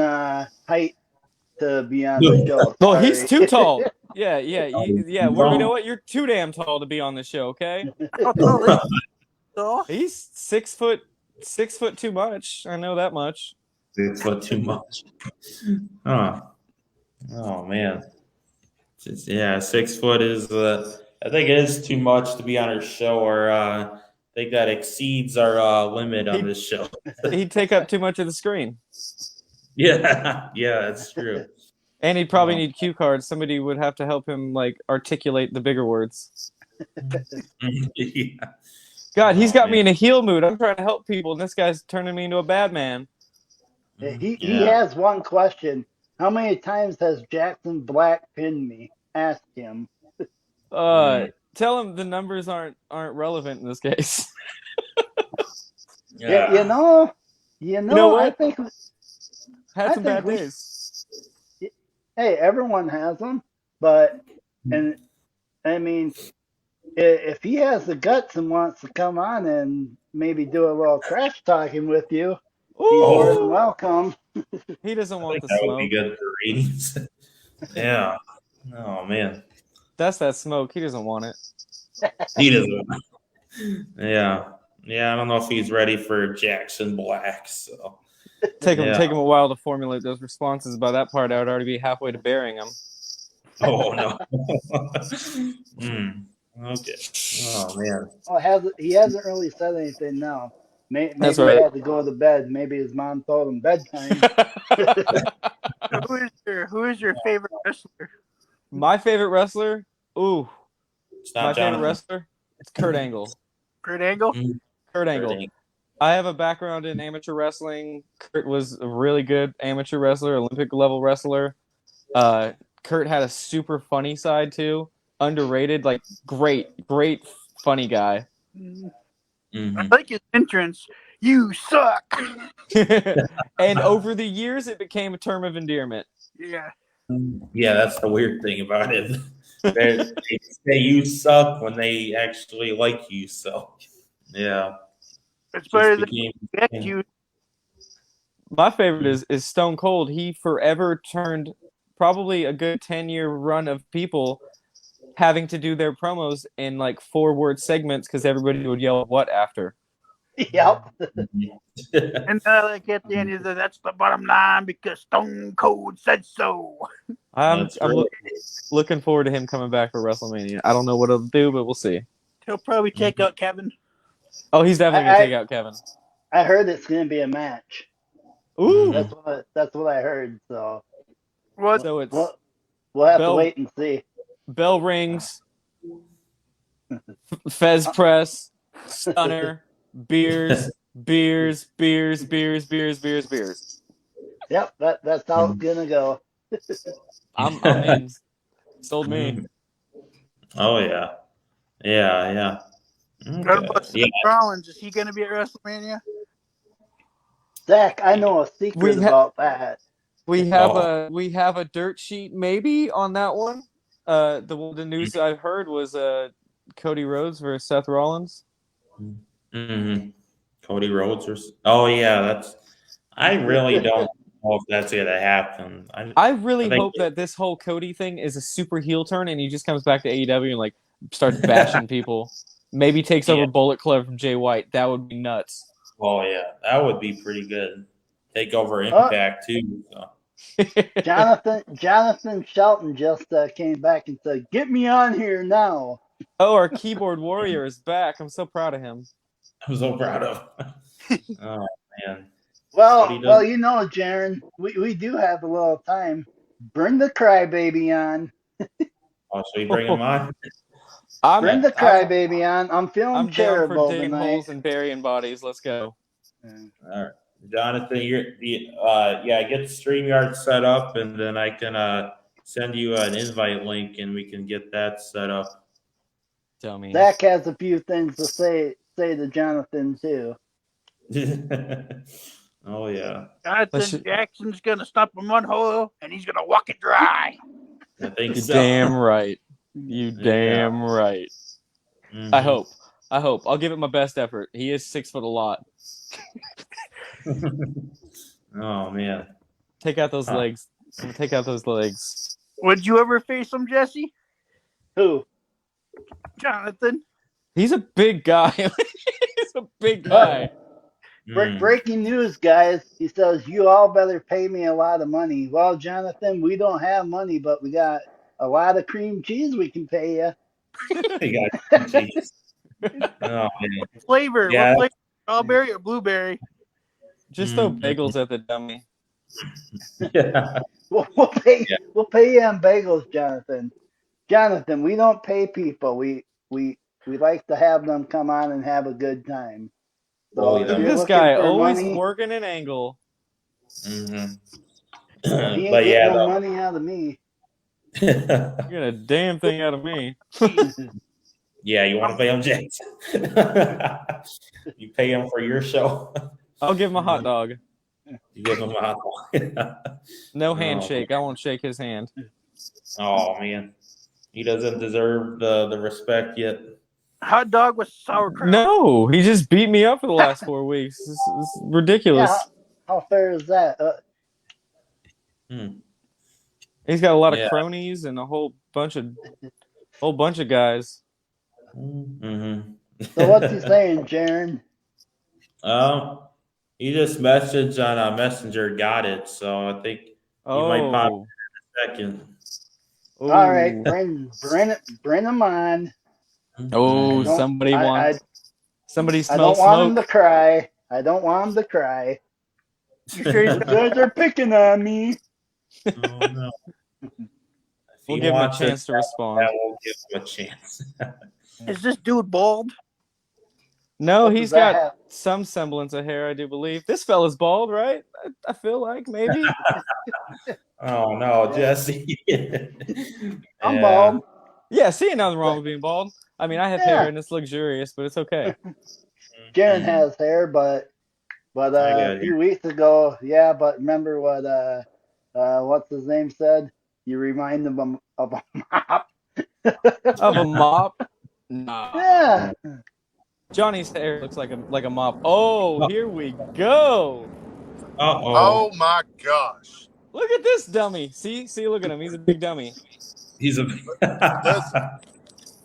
height to be on the show. Well, he's Sorry. too tall. Yeah. Well, you know what? You're too damn tall to be on the show. Okay. So He's 6 foot too much. I know that much. 6 foot too much. Huh. Oh, man. Yeah, 6 foot is, I think it is too much to be on our show, or I think that exceeds our limit on this show. He'd take up too much of the screen. Yeah, that's true. And he'd probably need cue cards. Somebody would have to help him like articulate the bigger words. Yeah. God, he's got me in a heel mood. I'm trying to help people, and this guy's turning me into a bad man. He has one question. How many times has Jackson Black pinned me? Ask him. Tell him the numbers aren't relevant in this case. Yeah, you know know, what? I think, Had I some think bad we- days. hey, everyone has them, but, and I mean, if he has the guts and wants to come on and maybe do a little trash talking with you, he's more than Ooh, welcome. he doesn't I want think the that would be smoke. good for ratings. Yeah. Oh man, That's that smoke. He doesn't want it. he doesn't. Yeah, yeah. I don't know if he's ready for Jackson Black. So Take him, yeah. take him a while to formulate those responses. By that part, I would already be halfway to burying him. Oh no. Okay. Oh man. Oh, he hasn't really said anything now. Maybe That's he right. had to go to bed. Maybe his mom told him bedtime. Who is your favorite wrestler? My favorite wrestler. Ooh, It's my not favorite Jonathan. wrestler. It's Kurt Angle. Kurt Angle? Kurt Angle. I have a background in amateur wrestling. Kurt was a really good amateur wrestler, Olympic level wrestler. Kurt had a super funny side too. Underrated, like great funny guy. I like his entrance. You suck. And over the years, it became a term of endearment. Yeah. Yeah, that's the weird thing about it. They say you suck when they actually like you. So yeah, It's better just than became. get you. My favorite is Stone Cold. He forever turned probably a good 10-year run of people having to do their promos in like 4-word segments because everybody would yell what after. Yep. And like at the end, that's the bottom line because Stone Cold said so. I'm That's right. looking forward to him coming back for WrestleMania. I don't know what he'll do, but we'll see. He'll probably take out Kevin. Oh, he's definitely gonna take out Kevin. I heard it's going to be a match. Ooh, That's what I heard. So What? so it's we'll have to Bell- wait and see. bell rings, Fez press, stunner, beers. Yep, that's how it's gonna go. I'm in. Sold me. Oh yeah, yeah. What Okay. about Seth Yeah. Rollins? Is he going to be at WrestleMania? Zach, I know a secret about that. We have a dirt sheet maybe on that one. The news I heard was Cody Rhodes versus Seth Rollins. Cody Rhodes or oh yeah, that's. I really don't know if that's gonna happen. I really think- hope that this whole Cody thing is a super heel turn and he just comes back to AEW and like starts bashing people. Maybe takes over Bullet Club from Jay White. That would be nuts. Oh yeah, that would be pretty good. Take over Impact too. So. Jonathan Shelton just came back and said, "Get me on here now." Oh, our keyboard warrior is back. I'm so proud of him. I'm so proud of. Oh man. Well, you know, Jaron, we do have a little time. Bring the crybaby on. Oh, so you bring him on? Bring the crybaby on. I'm feeling I'm down charitable for digging tonight. holes and burying bodies. Let's go. All right, Jonathan, get StreamYard set up, and then I can send you an invite link, and we can get that set up. Dummy. Zach has a few things to say to Jonathan too. Oh yeah, Jonathan Jackson's going to stump a mud hole and he's going to walk it dry. I think You're so. damn right. You damn right. Mhm. I hope. I'll give it my best effort. He is 6 foot a lot. Oh man. Take out those legs. Take out those legs. Would you ever face him, Jesse? Who? Jonathan. He's a big guy. He's a big guy. Breaking news, guys. He says, "You all better pay me a lot of money." Well, Jonathan, we don't have money, but we got a lot of cream cheese we can pay you. You got cheese. Oh man. Flavor. Yeah. What flavor? Strawberry or blueberry? Just throw bagels at the dummy. Yeah. We'll pay you in bagels, Jonathan. Jonathan, we don't pay people. We like to have them come on and have a good time. So Oh, if yeah. you're This looking guy for always money, working an angle. Mm-hmm. he ain't But getting yeah, no money out of me. You get a damn thing out of me. Yeah, you want to pay him, Jackson? You pay him for your show. I'll give him a hot dog. You give him a hot dog. No Oh, handshake. I won't shake his hand. Oh man, he doesn't deserve the respect yet. Hot dog with sauerkraut. No, he just beat me up for the last 4 weeks. It's ridiculous. Yeah, how fair is that? Hmm. He's got a lot of Yeah. cronies and a whole bunch of guys. Mm-hmm. So what's he saying, Jaron? He just messaged on Messenger, got it. So I think he might pop Oh, in a second. All right, Ooh. bring him on. Oh, I don't- somebody I- wants. Somebody I smells don't want him smoke. to cry. I don't want him to cry. You sure he's You guys are picking on me. Oh, no. If We'll he give him a wants it, chance to respond. that will give him a chance. Is this dude bald? No, What he's does that got have? some semblance of hair, I do believe. This fella's bald, right? I feel like maybe. Oh no, Yeah. Jesse. I'm Yeah. bald. Yeah, see, nothing wrong with being bald. I mean, I have Yeah. hair and it's luxurious, but it's okay. Jaron has hair, but I got a it. few weeks ago, yeah. But remember what what's his name said? You remind him of a mop. Of a mop? Nah. Yeah. Johnny's hair looks like a mop. Oh, here we go. Uh-oh. Oh my gosh. Look at this dummy. See, look at him. He's a big dummy. He's a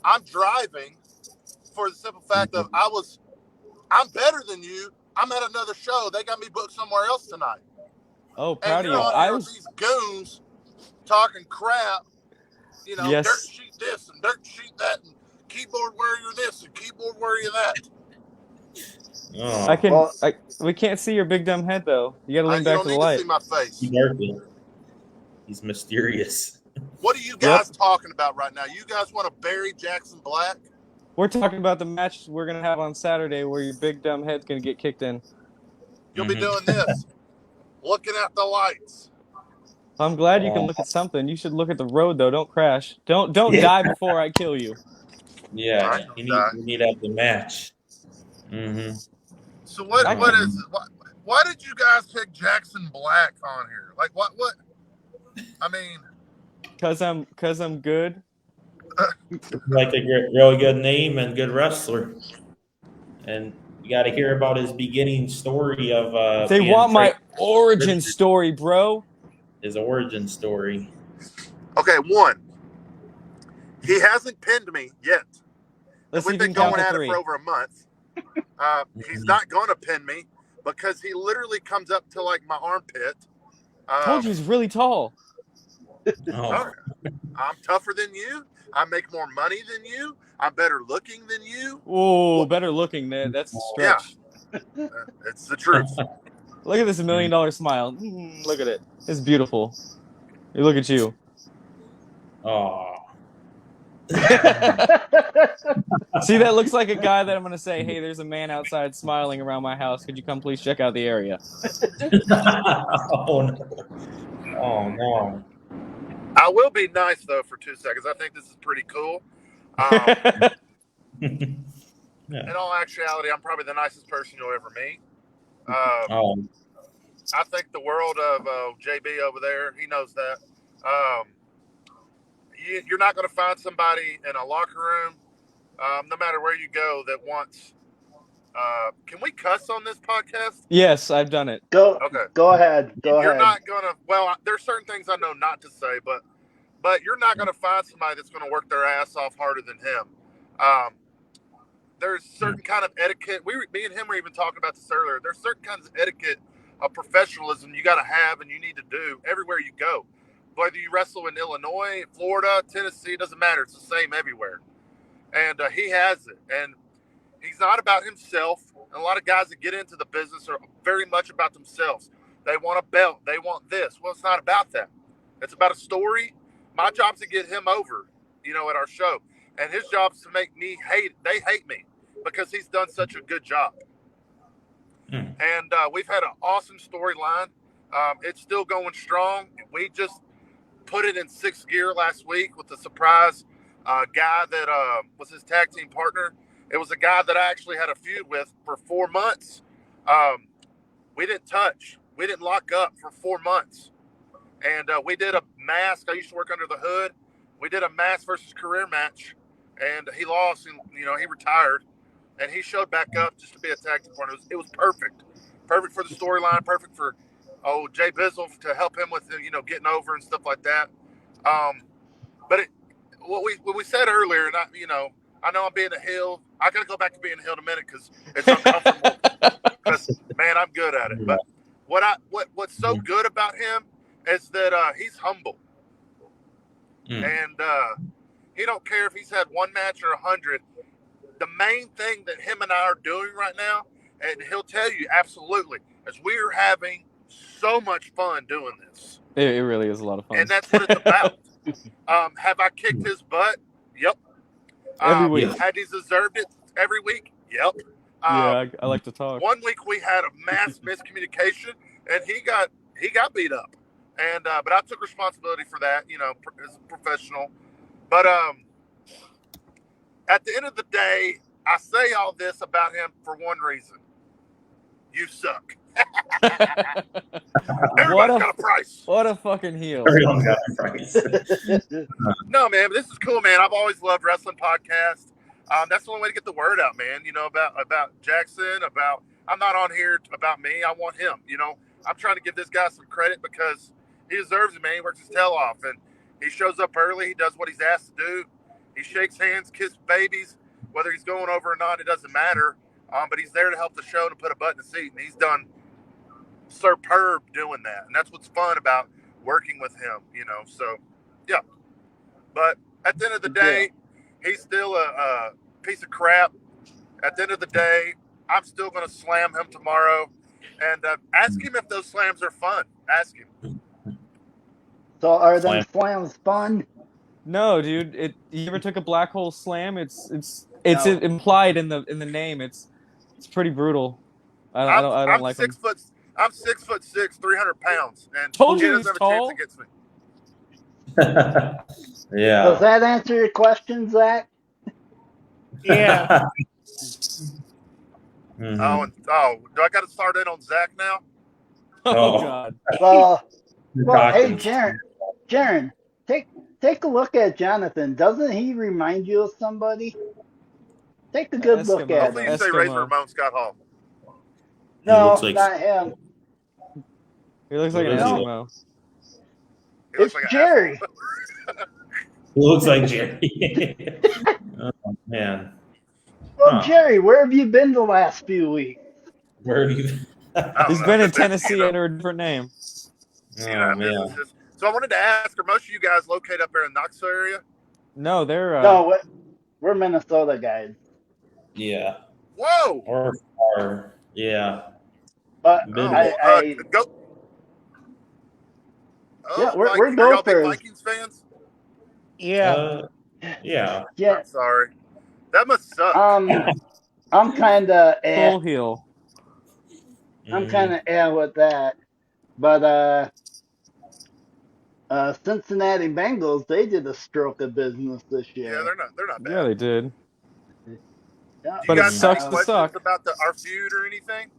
I'm driving for the simple fact of I'm better than you. I'm at another show. They got me booked somewhere else tonight. Oh, proud And of you're you. on I here with was these goons talking crap. You know, Yes. dirt sheet this and dirt sheet that and keyboard warrior this and keyboard warrior that. Oh, I can Well- we can't see your big dumb head though. You gotta lean You back don't to the need light. to see my face. he's darky. He's mysterious. What are you guys talking about right now? You guys want to bury Jackson Black? We're talking about the match we're gonna have on Saturday where your big dumb head's gonna get kicked in. You'll be Mhm. doing this, looking at the lights. I'm glad you can Oh. look at something. You should look at the road though. Don't crash. Don't Yeah. die before I kill you. Yeah, I know we that. need to have the match. Mm-hmm. So what I is why did you guys pick Jackson Black on here? Like what I mean, Cause I'm good. Like a really good name and good wrestler. And you got to hear about his beginning story of They being want my tra- origin story, bro. his origin story. okay, one. He hasn't pinned me yet. Let's see We've if you been can count going to at it three. for over a month. He's not going to pin me because he literally comes up to like my armpit. Told you he's really tall. Oh, I'm tougher than you. I make more money than you. I'm better looking than you. Oh, better looking. That's a stretch. It's the truth. Look at this $1 million smile. Look at it. It's beautiful. You look at you. oh. See, that looks like a guy that I'm gonna say, hey, there's a man outside smiling around my house. Could you come please check out the area? Oh no! Oh no! I will be nice though for 2 seconds. I think this is pretty cool. In all actuality, I'm probably the nicest person you'll ever meet. Oh, I think the world of JB over there. He knows that. You're not going to find somebody in a locker room, no matter where you go, that wants. Can we cuss on this podcast? Yes, I've done it. Go Okay. ahead. Go You're ahead. not going to. Well, there's certain things I know not to say, but you're not going to find somebody that's going to work their ass off harder than him. There's certain kind of etiquette. Me and him were even talking about this earlier. There's certain kinds of etiquette of professionalism you got to have and you need to do everywhere you go. Whether you wrestle in Illinois, Florida, Tennessee, it doesn't matter. It's the same everywhere. And he has it. And he's not about himself. And a lot of guys that get into the business are very much about themselves. They want a belt. They want this. Well, it's not about that. It's about a story. My job's to get him over, at our show. And his job is to make me hate. They hate me because he's done such a good job. And we've had an awesome storyline. It's still going strong. We just put it in 6th gear last week with the surprise a guy that was his tag team partner. It was a guy that I actually had a feud with for 4 months. We didn't touch. We didn't lock up for 4 months. And we did a mask. I used to work under the hood. We did a mask versus career match. And he lost, and, you know, he retired. And he showed back up just to be a tag team partner. It was perfect. Perfect for the storyline. Perfect for, Jay Bizzle to help him with, you know, getting over and stuff like that. But what we said earlier, and I know I'm being a heel. I got to go back to being a heel in a minute because it's uncomfortable. Because, man, I'm good at it. But what's so good about him is that he's humble. And he don't care if he's had one match or 100. The main thing that him and I are doing right now, and he'll tell you absolutely, is we are having so much fun doing this. It really is a lot of fun. And that's what it's about. Have I kicked his butt? Yep. Every week. Had he deserved it every week? Yep. Yeah, I like to talk. One week we had a mass miscommunication, and he got beat up, and but I took responsibility for that, you know, as a professional. But at the end of the day, I say all this about him for one reason: you suck. Everybody's got a price. What a fucking heel! Everyone's got a price. No, man, this is cool, man. I've always loved wrestling podcasts. That's the only way to get the word out, man. You know, about Jackson, I'm not on here about me. I want him. You know, I'm trying to give this guy some credit because he deserves it, man. He works his tail off, and he shows up early. He does what he's asked to do. He shakes hands, kisses babies. Whether he's going over or not, it doesn't matter. But he's there to help the show, to put a butt in the seat, and he's done superb doing that. And that's what's fun about working with him, you know. So, yeah. But at the end of the day, he's still a piece of crap. At the end of the day, I'm still going to slam him tomorrow. And ask him if those slams are fun. Ask him. So are them slams fun? No, dude. You ever took a black hole slam? It's No. implied in the name. It's pretty brutal. I don't like them. I'm 6'6", 300 pounds, and Told he you doesn't he's have a tall. chance against me. Yeah. Does that answer your question, Zach? Yeah. Mhm. Do I got to start in on Zach now? Oh Oh. God. Well, hey, Talking. Jaron, take a look at Jonathan. Doesn't he remind you of somebody? Take a good look Eskimo. at Hopefully him. you say Eskimo. Razor Ramon Scott Hall. No, looks like- not him. He looks like an No. Eskimo. He looks It's like an Jerry. asshole. He looks like Jerry. Oh man. Well, Huh. Jerry, where have you been the last few weeks? Where have you? I don't He's know. been in It's just, Tennessee you know, under a different name. Oh you know, man. it's just- so I wanted to ask, are most of you guys located up there in the Knoxville area? No, they're No, we're Minnesota guys. Yeah. Whoa! Or yeah. But Been- Go. Oh, Yeah, we're Vikings. Are y'all big Gophers. Vikings fans? Yeah. Yeah. yeah, I'm sorry. That must suck. I'm kind of full heel. I'm kind of with that. But Cincinnati Bengals, they did a stroke of business this year. Yeah, they're not bad. Yeah, they did. Yeah, Do you But it guys have sucks any to questions suck. about our feud or anything?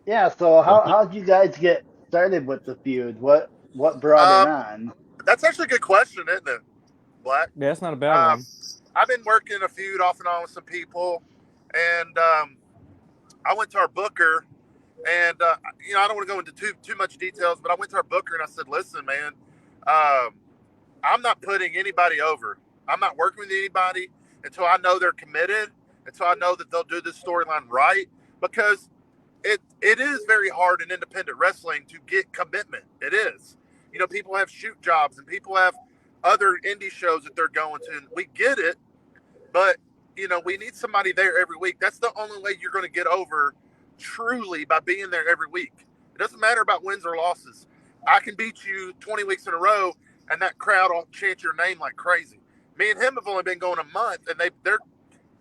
yeah. So how'd you guys get started with the feud? What brought it on? That's actually a good question, isn't it, Black? Yeah, that's not a bad one. I've been working a feud off and on with some people, and I went to our booker, and you know, I don't want to go into too much details, but I went to our booker and I said, "Listen, man, I'm not putting anybody over. I'm not working with anybody until I know they're committed, until I know that they'll do this storyline right, because it is very hard in independent wrestling to get commitment. It is. You know, people have shoot jobs and people have other indie shows that they're going to, and we get it, but you know, we need somebody there every week. That's the only way you're going to get over truly, by being there every week. It doesn't matter about wins or losses. I can beat you 20 weeks in a row, and that crowd will chant your name like crazy. Me and him have only been going a month, and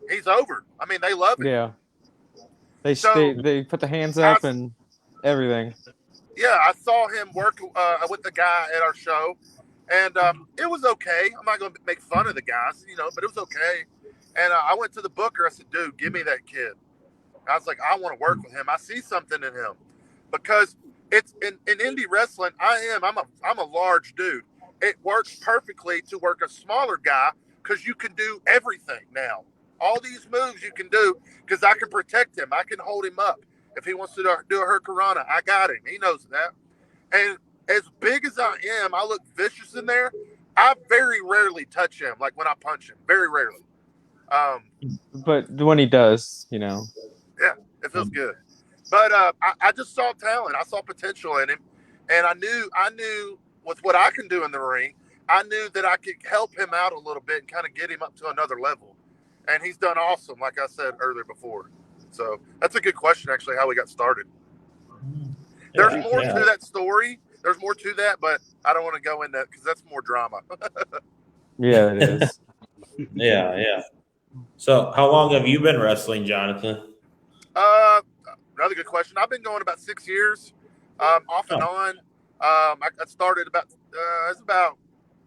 he's over. I mean, they love it. Yeah. They put the hands up and everything. Yeah, I saw him work with the guy at our show, And it was okay. I'm not going to make fun of the guys, but it was okay. And I went to the booker. I said, dude, give me that kid. I was like, I want to work with him. I see something in him because it's in indie wrestling. I'm a large dude. It works perfectly to work a smaller guy because you can do everything now. All these moves you can do because I can protect him. I can hold him up. If he wants to do a hurricanrana, I got him. He knows that. And as big as I am, I look vicious in there. I very rarely touch him, like when I punch him. Very rarely. But when he does, Yeah, it feels good. But I just saw talent. I saw potential in him. And I knew with what I can do in the ring, I knew that I could help him out a little bit and kind of get him up to another level. And he's done awesome, like I said earlier before. So that's a good question, actually, how we got started. There's more to that story. There's more to that, but I don't want to go into that because that's more drama. yeah, it is. Yeah. So, how long have you been wrestling, Jonathan? Another good question. I've been going about 6 years, off and on. I started about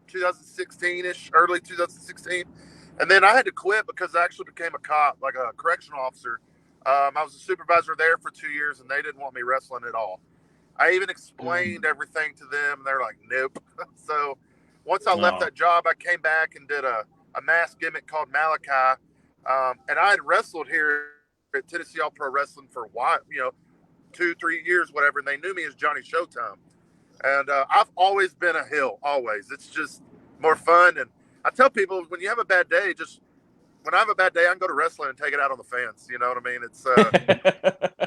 2016-ish, early 2016. And then I had to quit because I actually became a cop, like a correctional officer. I was a supervisor there for 2 years, and they didn't want me wrestling at all. I even explained everything to them. They're like, nope. So once I left that job, I came back and did a mask gimmick called Malachi. And I had wrestled here at Tennessee All Pro Wrestling for a while, 2-3 years, whatever. And they knew me as Johnny Showtime. And I've always been a heel, always. It's just more fun. And I tell people, when you have a bad day, when I have a bad day, I can go to wrestling and take it out on the fans. You know what I mean? It's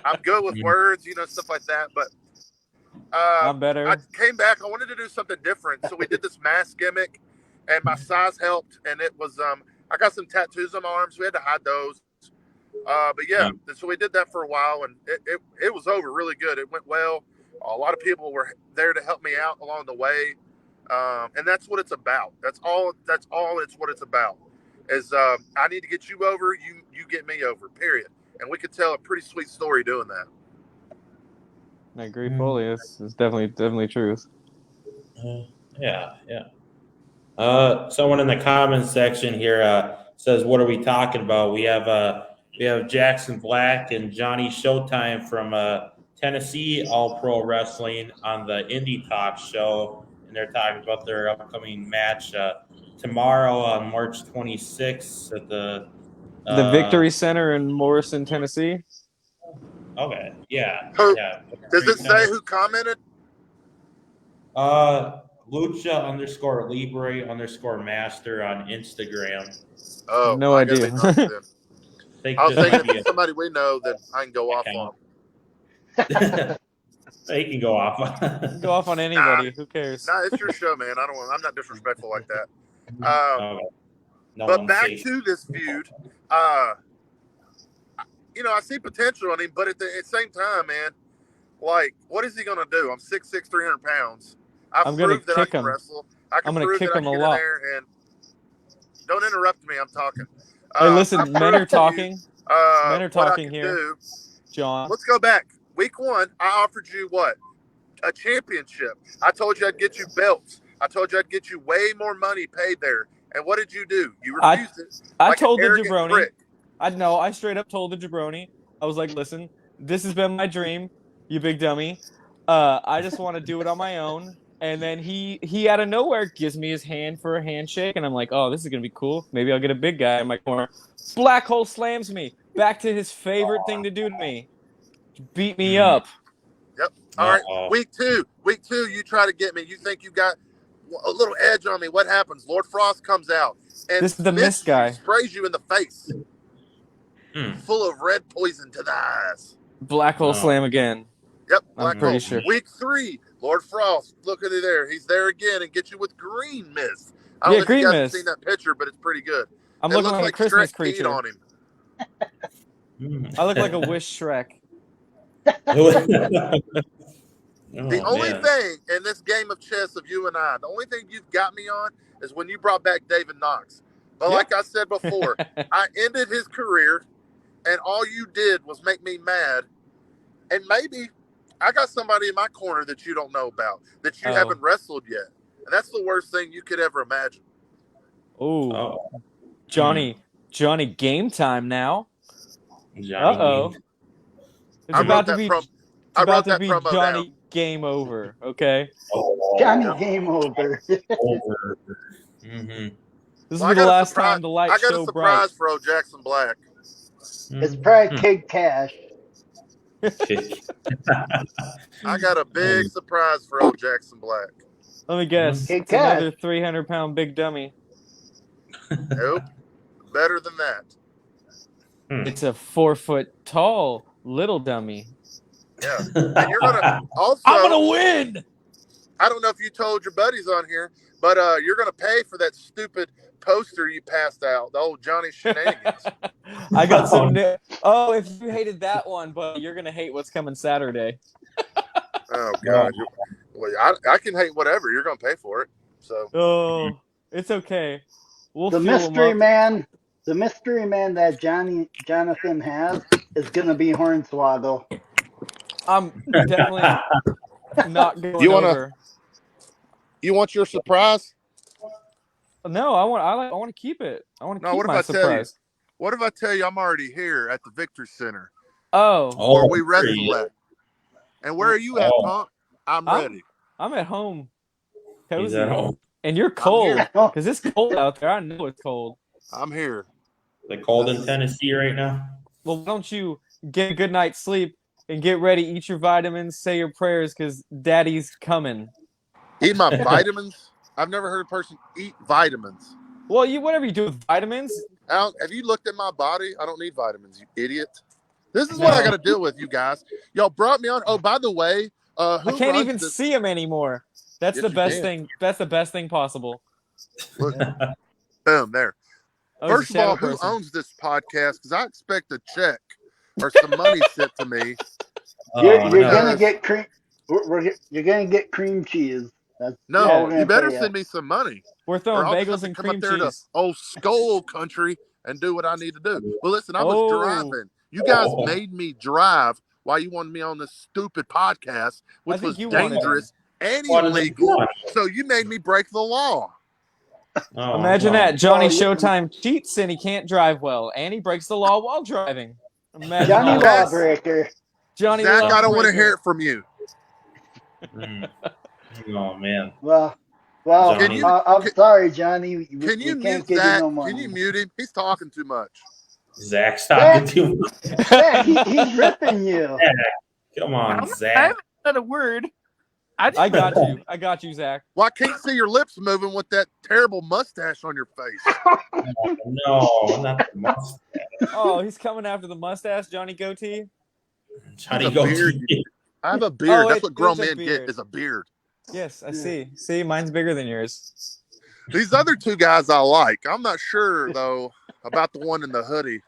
I'm good with words, stuff like that. But I'm better. I came back. I wanted to do something different, so we did this mask gimmick, and my size helped. And it was I got some tattoos on my arms. We had to hide those. But yeah, so we did that for a while, and it was over really good. It went well. A lot of people were there to help me out along the way. And that's what it's about. That's all it's what it's about is I need to get you over, you get me over, period. And we could tell a pretty sweet story doing that. I agree fully. It's definitely truth. Yeah. Someone in the comments section here says, what are we talking about? We have Jackson Black and Johnny Showtime from Tennessee All Pro Wrestling on the Indie Talk show, and they're talking about their upcoming match tomorrow on March 26th at the Victory Center in Morrison, Tennessee. Okay, yeah. Does it say who commented? Lucha_Libre_Master on Instagram. Oh, no idea. I was thinking if somebody we know that I can go off on. He can go off. Go off on anybody. Who cares? Nah, it's your show, man. I'm not disrespectful like that. No, but back to this feud. I see potential in him, but at the same time, man, like, what is he gonna do? I'm 6'6", 300 pounds. I'm gonna proved that I can wrestle. I'm gonna kick him a lot. And don't interrupt me. I'm talking. Hey, listen, men are talking. Men are talking here. John, let's go back. Week 1, I offered you what? A championship. I told you I'd get you belts. I told you I'd get you way more money paid there. And what did you do? You refused it. I told the jabroni. I straight up told the jabroni. I was like, listen, this has been my dream, you big dummy. I just want to do it on my own. And then he out of nowhere gives me his hand for a handshake, and I'm like, oh, this is gonna be cool. Maybe I'll get a big guy in my corner. Black Hole slams me back to his favorite thing to do to me. Beat me up. Yep. All right. Week two, you try to get me. You think you got a little edge on me. What happens? Lord Frost comes out. And this is the mist guy. Sprays you in the face. Full of red poison to the eyes. Black Hole slam again. Yep. I'm pretty sure. Week 3, Lord Frost. Look at it there. He's there again and gets you with green mist. I don't know if you guys have seen that picture, but it's pretty good. I'm looking like a Christmas creature. On him. I look like a Wish Shrek. The only thing in this game of chess of you and I, the only thing you've got me on is when you brought back David Knox. But like I said before, I ended his career, and all you did was make me mad. And maybe I got somebody in my corner that you don't know about, that you haven't wrestled yet. And that's the worst thing you could ever imagine. Ooh, Oh, Johnny, game time now. Johnny. Uh-oh. It's I about wrote to that be from. I wrote that Johnny promo down. game over, okay? Oh, Johnny game over. over. Mm-hmm. This Well, will I be the got a last surprise. time the lights I got a show bright. surprise for old Jackson Black. It's probably Kid Cash. I got a big surprise for old Jackson Black. Let me guess. Kid It's Cash. another 300-pound big dummy. Nope. Better than that. It's a 4-foot tall little dummy. Yeah. And you're gonna also. I'm gonna win. I don't know if you told your buddies on here, but you're gonna pay for that stupid poster you passed out, the old Johnny Shenanigans. I got some new. Oh, if you hated that one, but you're gonna hate what's coming Saturday. Oh God. Well, I can hate whatever. You're gonna pay for it. So Oh, it's okay. We'll The fuel 'em mystery up. man, the mystery man that Jonathan has is gonna be Hornswoggle. I'm definitely not going You wanna- over. you want your surprise? No, I want to keep it. I want to No, keep what if my I tell you? surprise. What if I tell you I'm already here at the Victory Center Oh, where we there wrestle you at? And where are you at, Oh. Punk? I'm I'm- ready. I'm at home. He's Cozy. at home. And you're cold here. because it's cold out there. I know it's cold. I'm here. The cold in Tennessee right now. Well, why don't you get a good night's sleep and get ready, eat your vitamins, say your prayers, because Daddy's coming. Eat my vitamins. I've never heard a person eat vitamins. Well, whatever you do with vitamins. Al, have you looked at my body? I don't need vitamins, you idiot. This is what I got to deal with, you guys. Y'all brought me on. Oh, by the way, who I can't runs even this? see him anymore. That's Yes, the you best can. thing. That's the best thing possible. Look, boom, there. Oh, he's a First of all, shadow who person. owns this podcast? Because I expect a check or some money sent to me. You're Oh, gonna no. get cream. You're gonna get cream cheese. That's No, all we're you gonna better pay send me some money. We're Or throwing I'll just have bagels to and come up cream there to cheese. old Skull Country and do what I need to do. Well, listen, I was Oh. driving. You guys Oh. made me drive while you wanted me on this stupid podcast, which think was you wanted dangerous and Wanted to illegal. drive. So you made me break the law. Oh, Imagine no. that. Johnny Oh, yeah. Showtime cheats and he can't drive well, and he breaks the law while driving. Imagine Johnny all that. Lawbreaker. Johnny Zach, I don't want to Lawbreaker. hear it from you. Mm. Oh man. Well, Can you- I'm sorry, Johnny. We Can you can't mute give Zach? you no money. Can you mute him? He's talking too much. Zach's talking too much. Yeah, he's ripping you. Come on, I Zach. haven't said a word. I got you. I got you, Zach. Well, I can't see your lips moving with that terrible mustache on your face. No, not the mustache. Oh, he's coming after the mustache, Johnny Goatee. Johnny That's a beard. Goatee. I have a beard. Oh, That's it what grown is a men beard. get is a beard. Yes, I see. See, mine's bigger than yours. These other two guys I like. I'm not sure though about the one in the hoodie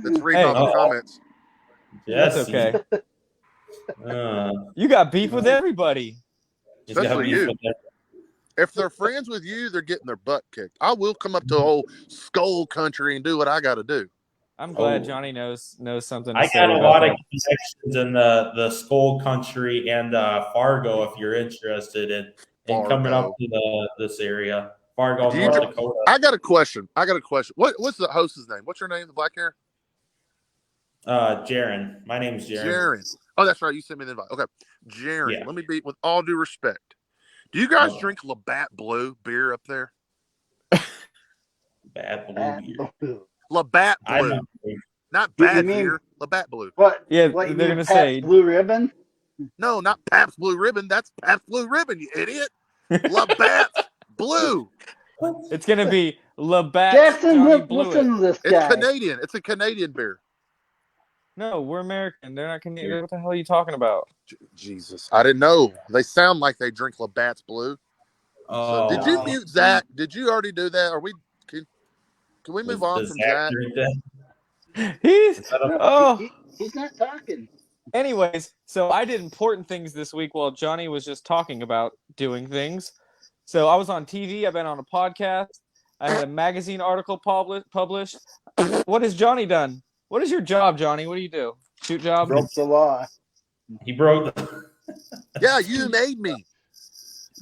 that's reading Hey. all the comments. Jesse. That's okay. Uh, You got beef with everybody. he's got Especially beef you. with that. If they're friends with you, they're getting their butt kicked. I will come up to old Skull Country and do what I got to do. I'm glad Oh. Johnny knows something. To I say got a about lot that. of connections in the Skull Country and Fargo if you're interested in coming up to this area. Fargo, Do you North know- Dakota. I got a question. What's the host's name? What's your name? The black hair? Jaren. My name's Jaren. Jaren. Oh, that's right. You sent me the invite. Okay. Jaren, Yeah. let me be with all due respect. Do you guys Oh. drink Labatt Blue beer up there? Bad blue beer. Labatt I Blue. don't Not You bad mean- beer. Labatt Blue. What? Yeah, What you they're mean, gonna Pabst say Blue Ribbon? No, not Pabst Blue Ribbon. That's Pabst Blue Ribbon, you idiot. Labatt Blue. it's gonna be Labatt Jackson, Johnny Blewett. listen to this It's guy. Canadian. It's a Canadian beer. No, we're American. They're not Canadian. What the hell are you talking about? Jesus. I didn't know. They sound like they drink Labatt's Blue. Oh, So did you mute Zach? Did you already do that? Are we can we move on Does from Zach Zach? drink that? He's Is that a- No, oh. he's not talking. Anyways, so I did important things this week while Johnny was just talking about doing things. So I was on TV. I've been on a podcast. I had a magazine article published. What has Johnny done? What is your job, Johnny? What do you do? Shoot job? Broke the law. He broke the. Yeah, you made me.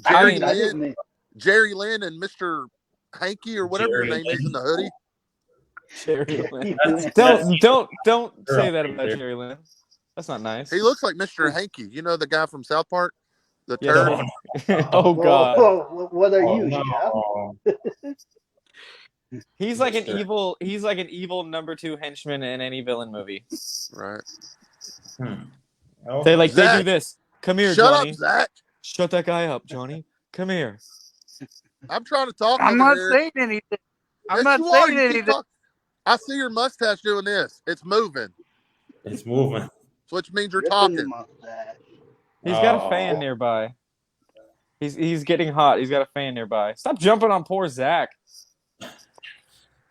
Jerry Lynn and Mr. Hanky or whatever Jerry your name is in the hoodie. Jerry Lynn. That's- Don't say that right about there. Jerry Lynn. That's not nice. He looks like Mr. Hanky. You know the guy from South Park, the Yeah, turd. Oh God. Whoa, what are you, Jeff? no. He's like an Sure. evil number 2 henchman in any villain movie. Right. Oh, They do Zach, this. Come here, Shut Johnny. up, Zach. Shut that guy up, Johnny. Come here. I'm trying to talk. I'm over not here. saying anything. I'm Yes, not you are. saying You keep anything. talking. I see your mustache doing this. It's moving, it's moving. which means you're Ripping the talking. mustache. He's got a Oh. fan nearby. He's getting hot. He's got a fan nearby. Stop jumping on poor Zach.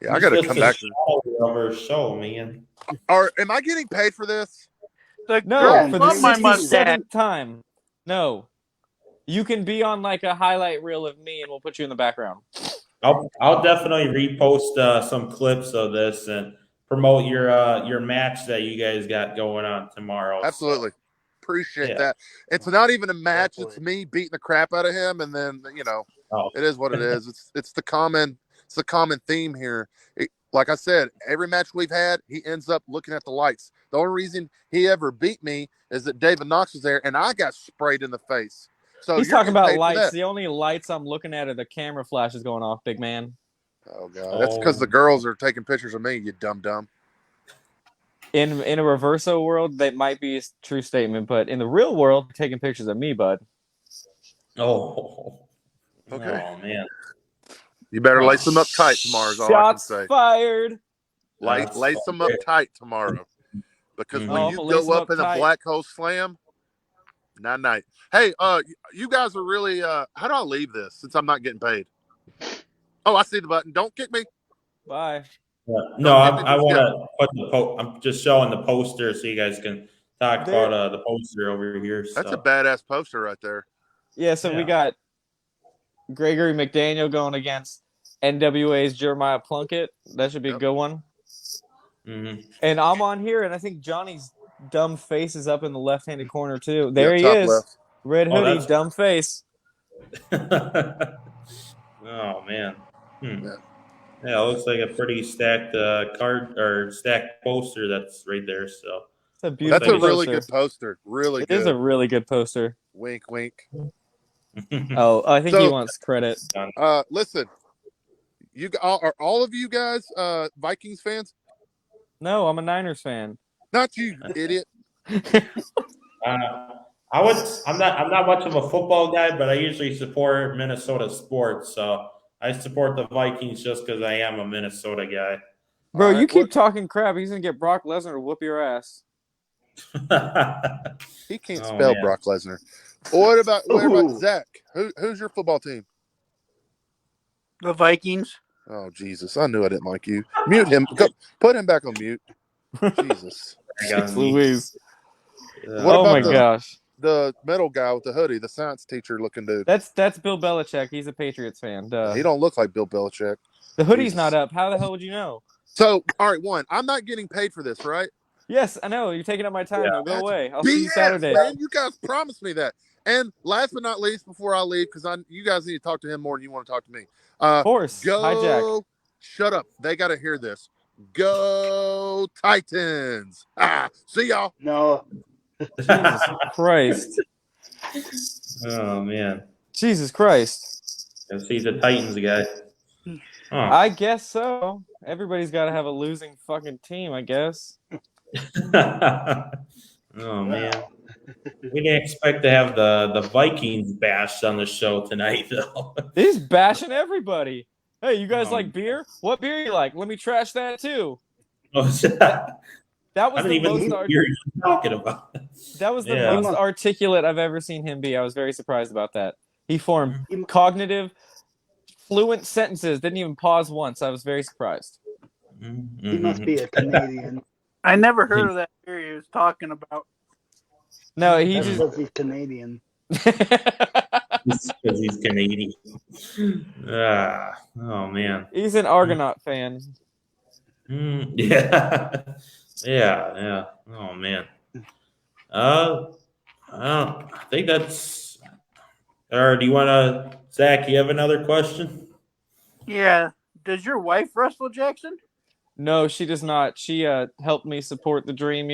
Yeah, I got to It's come just back. a over show, man. Am I getting paid for this? The No, girl for the love my 67th mustache. time. No. You can be on like a highlight reel of me and we'll put you in the background. I'll definitely repost some clips of this and promote your match that you guys got going on tomorrow. Absolutely. Appreciate Yeah. that. It's not even a match. It's Definitely. me beating the crap out of him, and then Oh. it is what it is. It's the common theme here. Like I said, every match we've had, he ends up looking at the lights. The only reason he ever beat me is that David Knox was there, and I got sprayed in the face. So He's you're talking getting about paid for lights. that. The only lights I'm looking at are the camera flashes going off, big man. Oh god, that's because the girls are taking pictures of me. You dumb. In a reverso world, that might be a true statement, but in the real world, they're taking pictures of me, bud. Oh. Okay. Oh man. You better lace them up tight tomorrow. Is all I can Shots say. fired. That's Lace them up okay. tight tomorrow, because Mhm. when Oh, you I'ma lace go them up up in a tight. black hole slam, night. Hey, you guys are really. How do I leave this since I'm not getting paid? Oh, I see the button. Don't kick me. Bye. Yeah. No, Don't give me I this want guy. to put the I'm just showing the poster so you guys can talk There- about the poster over here. That's a so. badass poster right there. Yeah, so we Yeah. got Gregory McDaniel going against NWA's Jeremiah Plunkett. That should be a Yep. good one. Mhm. And I'm on here, and I think Johnny's dumb face is up in the left-handed corner too. There Yep, he top is. left. Red Oh, hoodie, that's- dumb face. Oh man. Yeah. Yeah, it looks like a pretty stacked card or stacked poster that's right there. So It's a beautiful That's a poster. really good poster. Really It good. is a really good poster. Wink, wink. Oh, I think he So- wants credit. Listen, are all of you guys Vikings fans? No, I'm a Niners fan. Not you, idiot. I'm not much of a football guy, but I usually support Minnesota sports. So I support the Vikings just because I am a Minnesota guy. Bro, All you right, keep what- talking crap. He's gonna get Brock Lesnar to whoop your ass. He can't Oh, spell man. Brock Lesnar. What about Ooh. Zach? Who's your football team? The Vikings. Oh Jesus! I knew I didn't like you. Mute him. Put him back on mute. Jesus. I got me. Louise. Yeah. What Oh about my the- gosh. The metal guy with the hoodie, the science teacher looking dude. That's Bill Belichick. He's a Patriots fan. Duh. He don't look like Bill Belichick. The hoodie's Jesus. not up. How the hell would you know? So, all right, one. I'm not getting paid for this, right? Yes, I know. You're taking up my time. Yeah. Now go That's away. I'll see you BS, Saturday. man. You guys promised me that. And last but not least, before I leave, because you guys need to talk to him more than you want to talk to me. Of course. Go. Hijack. Shut up. They got to hear this. Go Titans. See y'all. No, Jesus Christ. Oh man, Jesus Christ. I see the Titans guy. Oh. I guess so. Everybody's got to have a losing fucking team, I guess. Oh man, we didn't expect to have the Vikings bashed on the show tonight, though. He's bashing everybody. Hey, you guys Oh. like beer? What beer you like? Let me trash that too. I That was don't the even most know what you're talking about. that was the Yeah. most articulate I've ever seen him be. I was very surprised about that. He formed He- cognitive, fluent sentences. Didn't even pause once. I was very surprised. he must be a Canadian. I never heard of that beer he was talking about. No, he That's just. because he's Canadian. Because he's Canadian. Oh man. He's an Argonaut fan. Yeah. Yeah. Oh man. I think that's Or do you want to, Zach? You have another question? Yeah. Does your wife wrestle, Jackson? No, she does not. She helped me support the dream,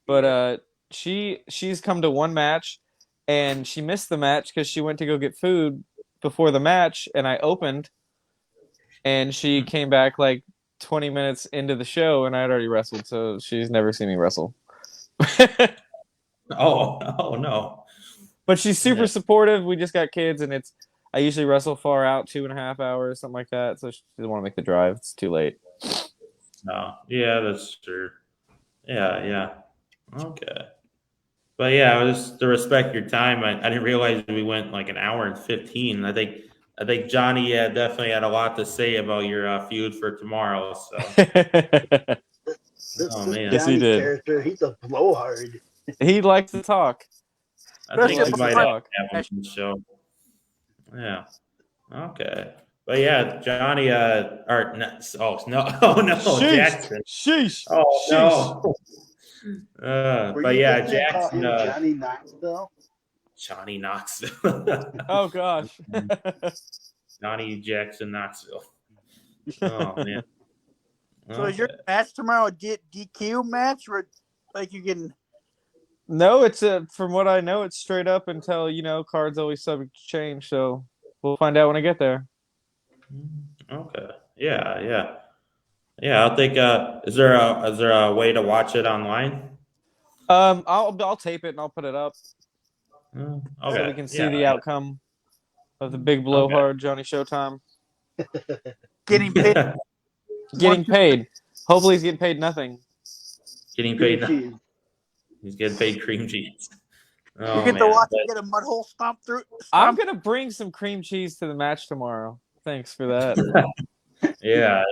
but she's come to one match and she missed the match because she went to go get food before the match, and I opened, and she came back like 20 minutes into the show, and I had already wrestled, so she's never seen me wrestle. Oh no. But she's super Yeah. supportive. We just got kids, and I usually wrestle far out, 2.5 hours, something like that. So she doesn't want to make the drive. It's too late. No. Yeah, that's true. Yeah. Okay. But yeah, just to respect your time, I didn't realize we went like an hour and 15. I think Johnny definitely had a lot to say about your feud for tomorrow. So, This oh this man, Yes, he Johnny did. character, he's a blowhard. He likes to talk. I think Let's we might talk. have him on the show. Yeah. Okay. But yeah, Johnny. Or no, oh no, oh no, Sheesh. Jackson. Sheesh. Oh Sheesh. no. Were But you yeah, just gonna call Jackson. him Johnny Knoxville? Johnny Knoxville. Oh gosh. Johnny Jackson Knoxville. Oh man. So is your Okay. match tomorrow a DQ match, or like you can? No, it's from what I know, it's straight up until cards always subject to change. So we'll find out when I get there. Okay. Yeah. I'll think. Is there a way to watch it online? I'll tape it and I'll put it up Okay. so we can see Yeah. the outcome of the big blowhard Johnny Showtime Getting paid. getting paid. Hopefully, he's getting paid nothing. Getting Cream paid. cheese. He's getting paid cream cheese. Oh, You get to man. watch him get a mud hole stomped through. I'm Stomped. gonna bring some cream cheese to the match tomorrow. Thanks for that. Yeah.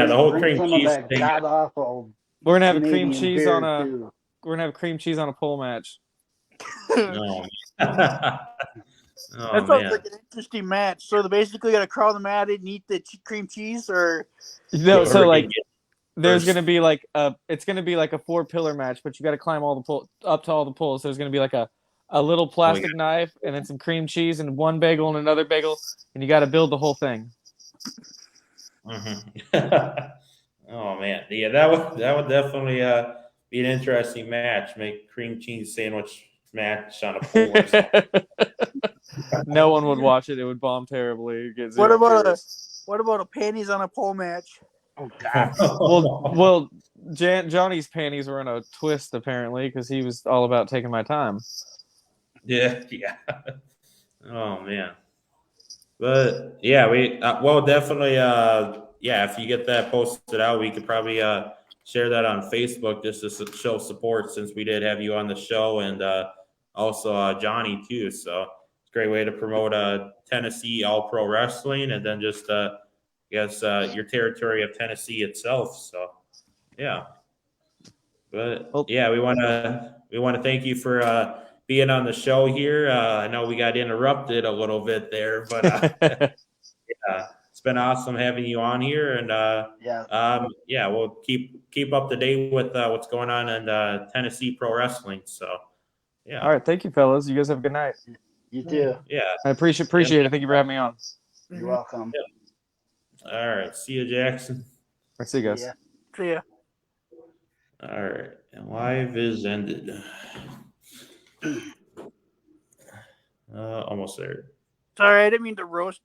The whole Bring cream some cheese of that thing. god awful We're gonna have Canadian cream cheese beer on a. too. We're gonna have cream cheese on a pole match. Oh, That sounds man. like an interesting match. So they basically got to crawl the mat and eat the cream cheese, or No, so Whoever like can get there's first. gonna be like it's gonna be like a 4-pillar match, but you got to climb all the up to all the poles. So there's gonna be like a little plastic knife and then some cream cheese and one bagel and another bagel, and you got to build the whole thing. Mhm. Oh man, yeah, that would definitely be an interesting match. Make cream cheese sandwich match on a pole. Or something. No one would watch it. It would bomb terribly. Get what zero about viewers. what about a panties on a pole match? Oh god. Well, Johnny's panties were in a twist apparently because he was all about taking my time. Yeah. Oh man, but yeah, we well definitely if you get that posted out, we could probably share that on Facebook just to show support since we did have you on the show and also Johnny too. So it's a great way to promote Tennessee All Pro Wrestling and then just your territory of Tennessee itself. So yeah, but yeah, we want to thank you for being on the show here. I know we got interrupted a little bit there, but it's been awesome having you on here, and we'll keep up to date with what's going on in Tennessee pro wrestling. So yeah. All right, thank you, fellas. You guys have a good night. You too. Yeah. I appreciate it. Thank you for having me on. You're welcome. All right. See you, Jackson. All right, see you guys. Yeah. See ya. All right. And live is ended. Almost there. Sorry, I didn't mean to roast